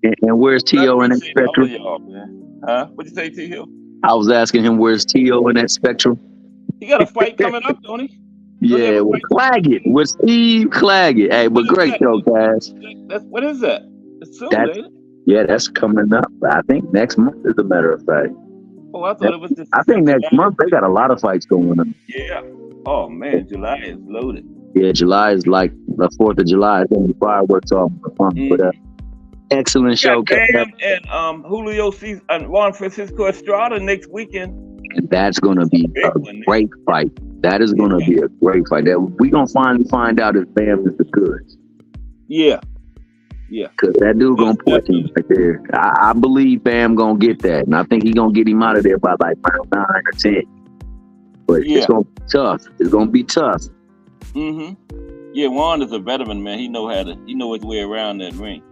D: And where's T.O. in that spectrum?
E: Huh? What'd you say, T.O.?
D: I was asking him where's T.O. in that spectrum.
E: He got a fight coming up, don't he?
D: Yeah, with Claggett, with Steve Claggett. Hey, but great show, guys.
E: What is that? It's soon,
D: That's,
E: ain't it?
D: yeah, that's coming up. I think next month, as a matter of fact.
E: Oh, I thought it was just.
D: I think next month they got a lot of fights going on.
E: Yeah. Oh man, July is loaded.
D: Yeah, July is like the 4th of July. It's gonna be fireworks all month. But excellent show.
E: Bam and Julio Cesar and Juan Francisco Estrada next weekend.
D: And that's gonna be a great fight. That is gonna be a great fight. That we gonna finally find out if Bam is the goods.
E: Yeah. Yeah.
D: Cause that dude gonna push him right there. I believe Bam gonna get that, and I think he gonna get him out of there by like round 9 or 10. But it's gonna be tough. It's gonna be tough.
E: Yeah, Juan is a veteran, man. He know his way around that ring.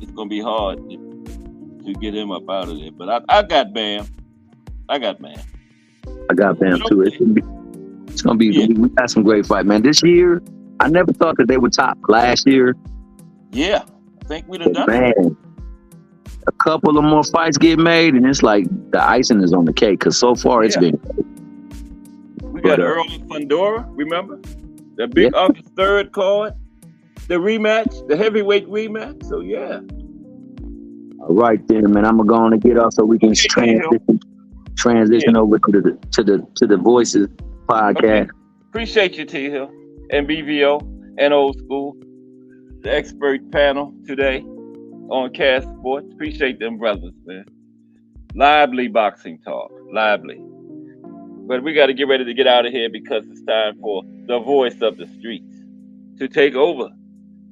E: It's gonna be hard to get him up out of there. But I got Bam. I got Bam
D: too. It's gonna be. We got some great fight, man. This year, I never thought that they would top last year.
E: Yeah, I think we done done
D: it. Man, a couple of more fights get made, and it's like the icing is on the cake. Cause so far it's been.
E: We got Earl and Fundora. Remember the big August 3rd card, the rematch, the heavyweight rematch. So yeah.
D: All right then, man. I'm gonna go on and get off so we can transition over to the Voices podcast.
E: Okay. Appreciate you, T Hill and BVO and Old School, the expert panel today on Cast Sports. Appreciate them brothers, man. Lively boxing talk, lively. But we got to get ready to get out of here because it's time for the voice of the streets to take over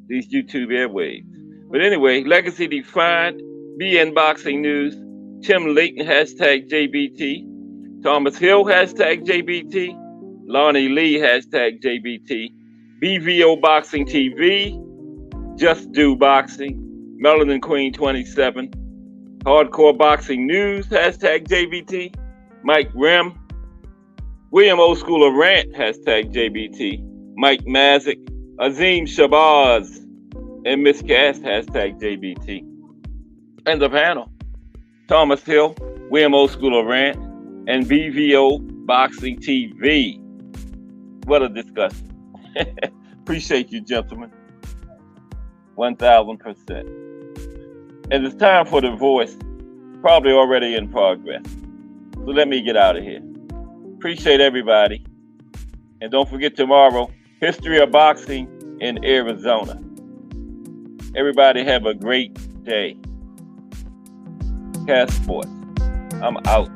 E: these YouTube airwaves. But anyway, Legacy Defined, BN Boxing News, Tim Layton, hashtag JBT, Thomas Hill, hashtag JBT, Lonnie Lee, hashtag JBT, BVO Boxing TV, Just Do Boxing, Melanin Queen 27, Hardcore Boxing News, hashtag JBT, Mike Rim, William Old School of Rant, hashtag JBT, Mike Mazik, Azim Shabazz, and Miss Cass, hashtag JBT. And the panel, Thomas Hill, William Old School of Rant, and BVO Boxing TV. What a discussion. Appreciate you, gentlemen. 1000%. And it's time for the voice, probably already in progress. So let me get out of here. Appreciate everybody. And don't forget tomorrow, History of Boxing in Arizona. Everybody have a great day. Cast Sports. I'm out.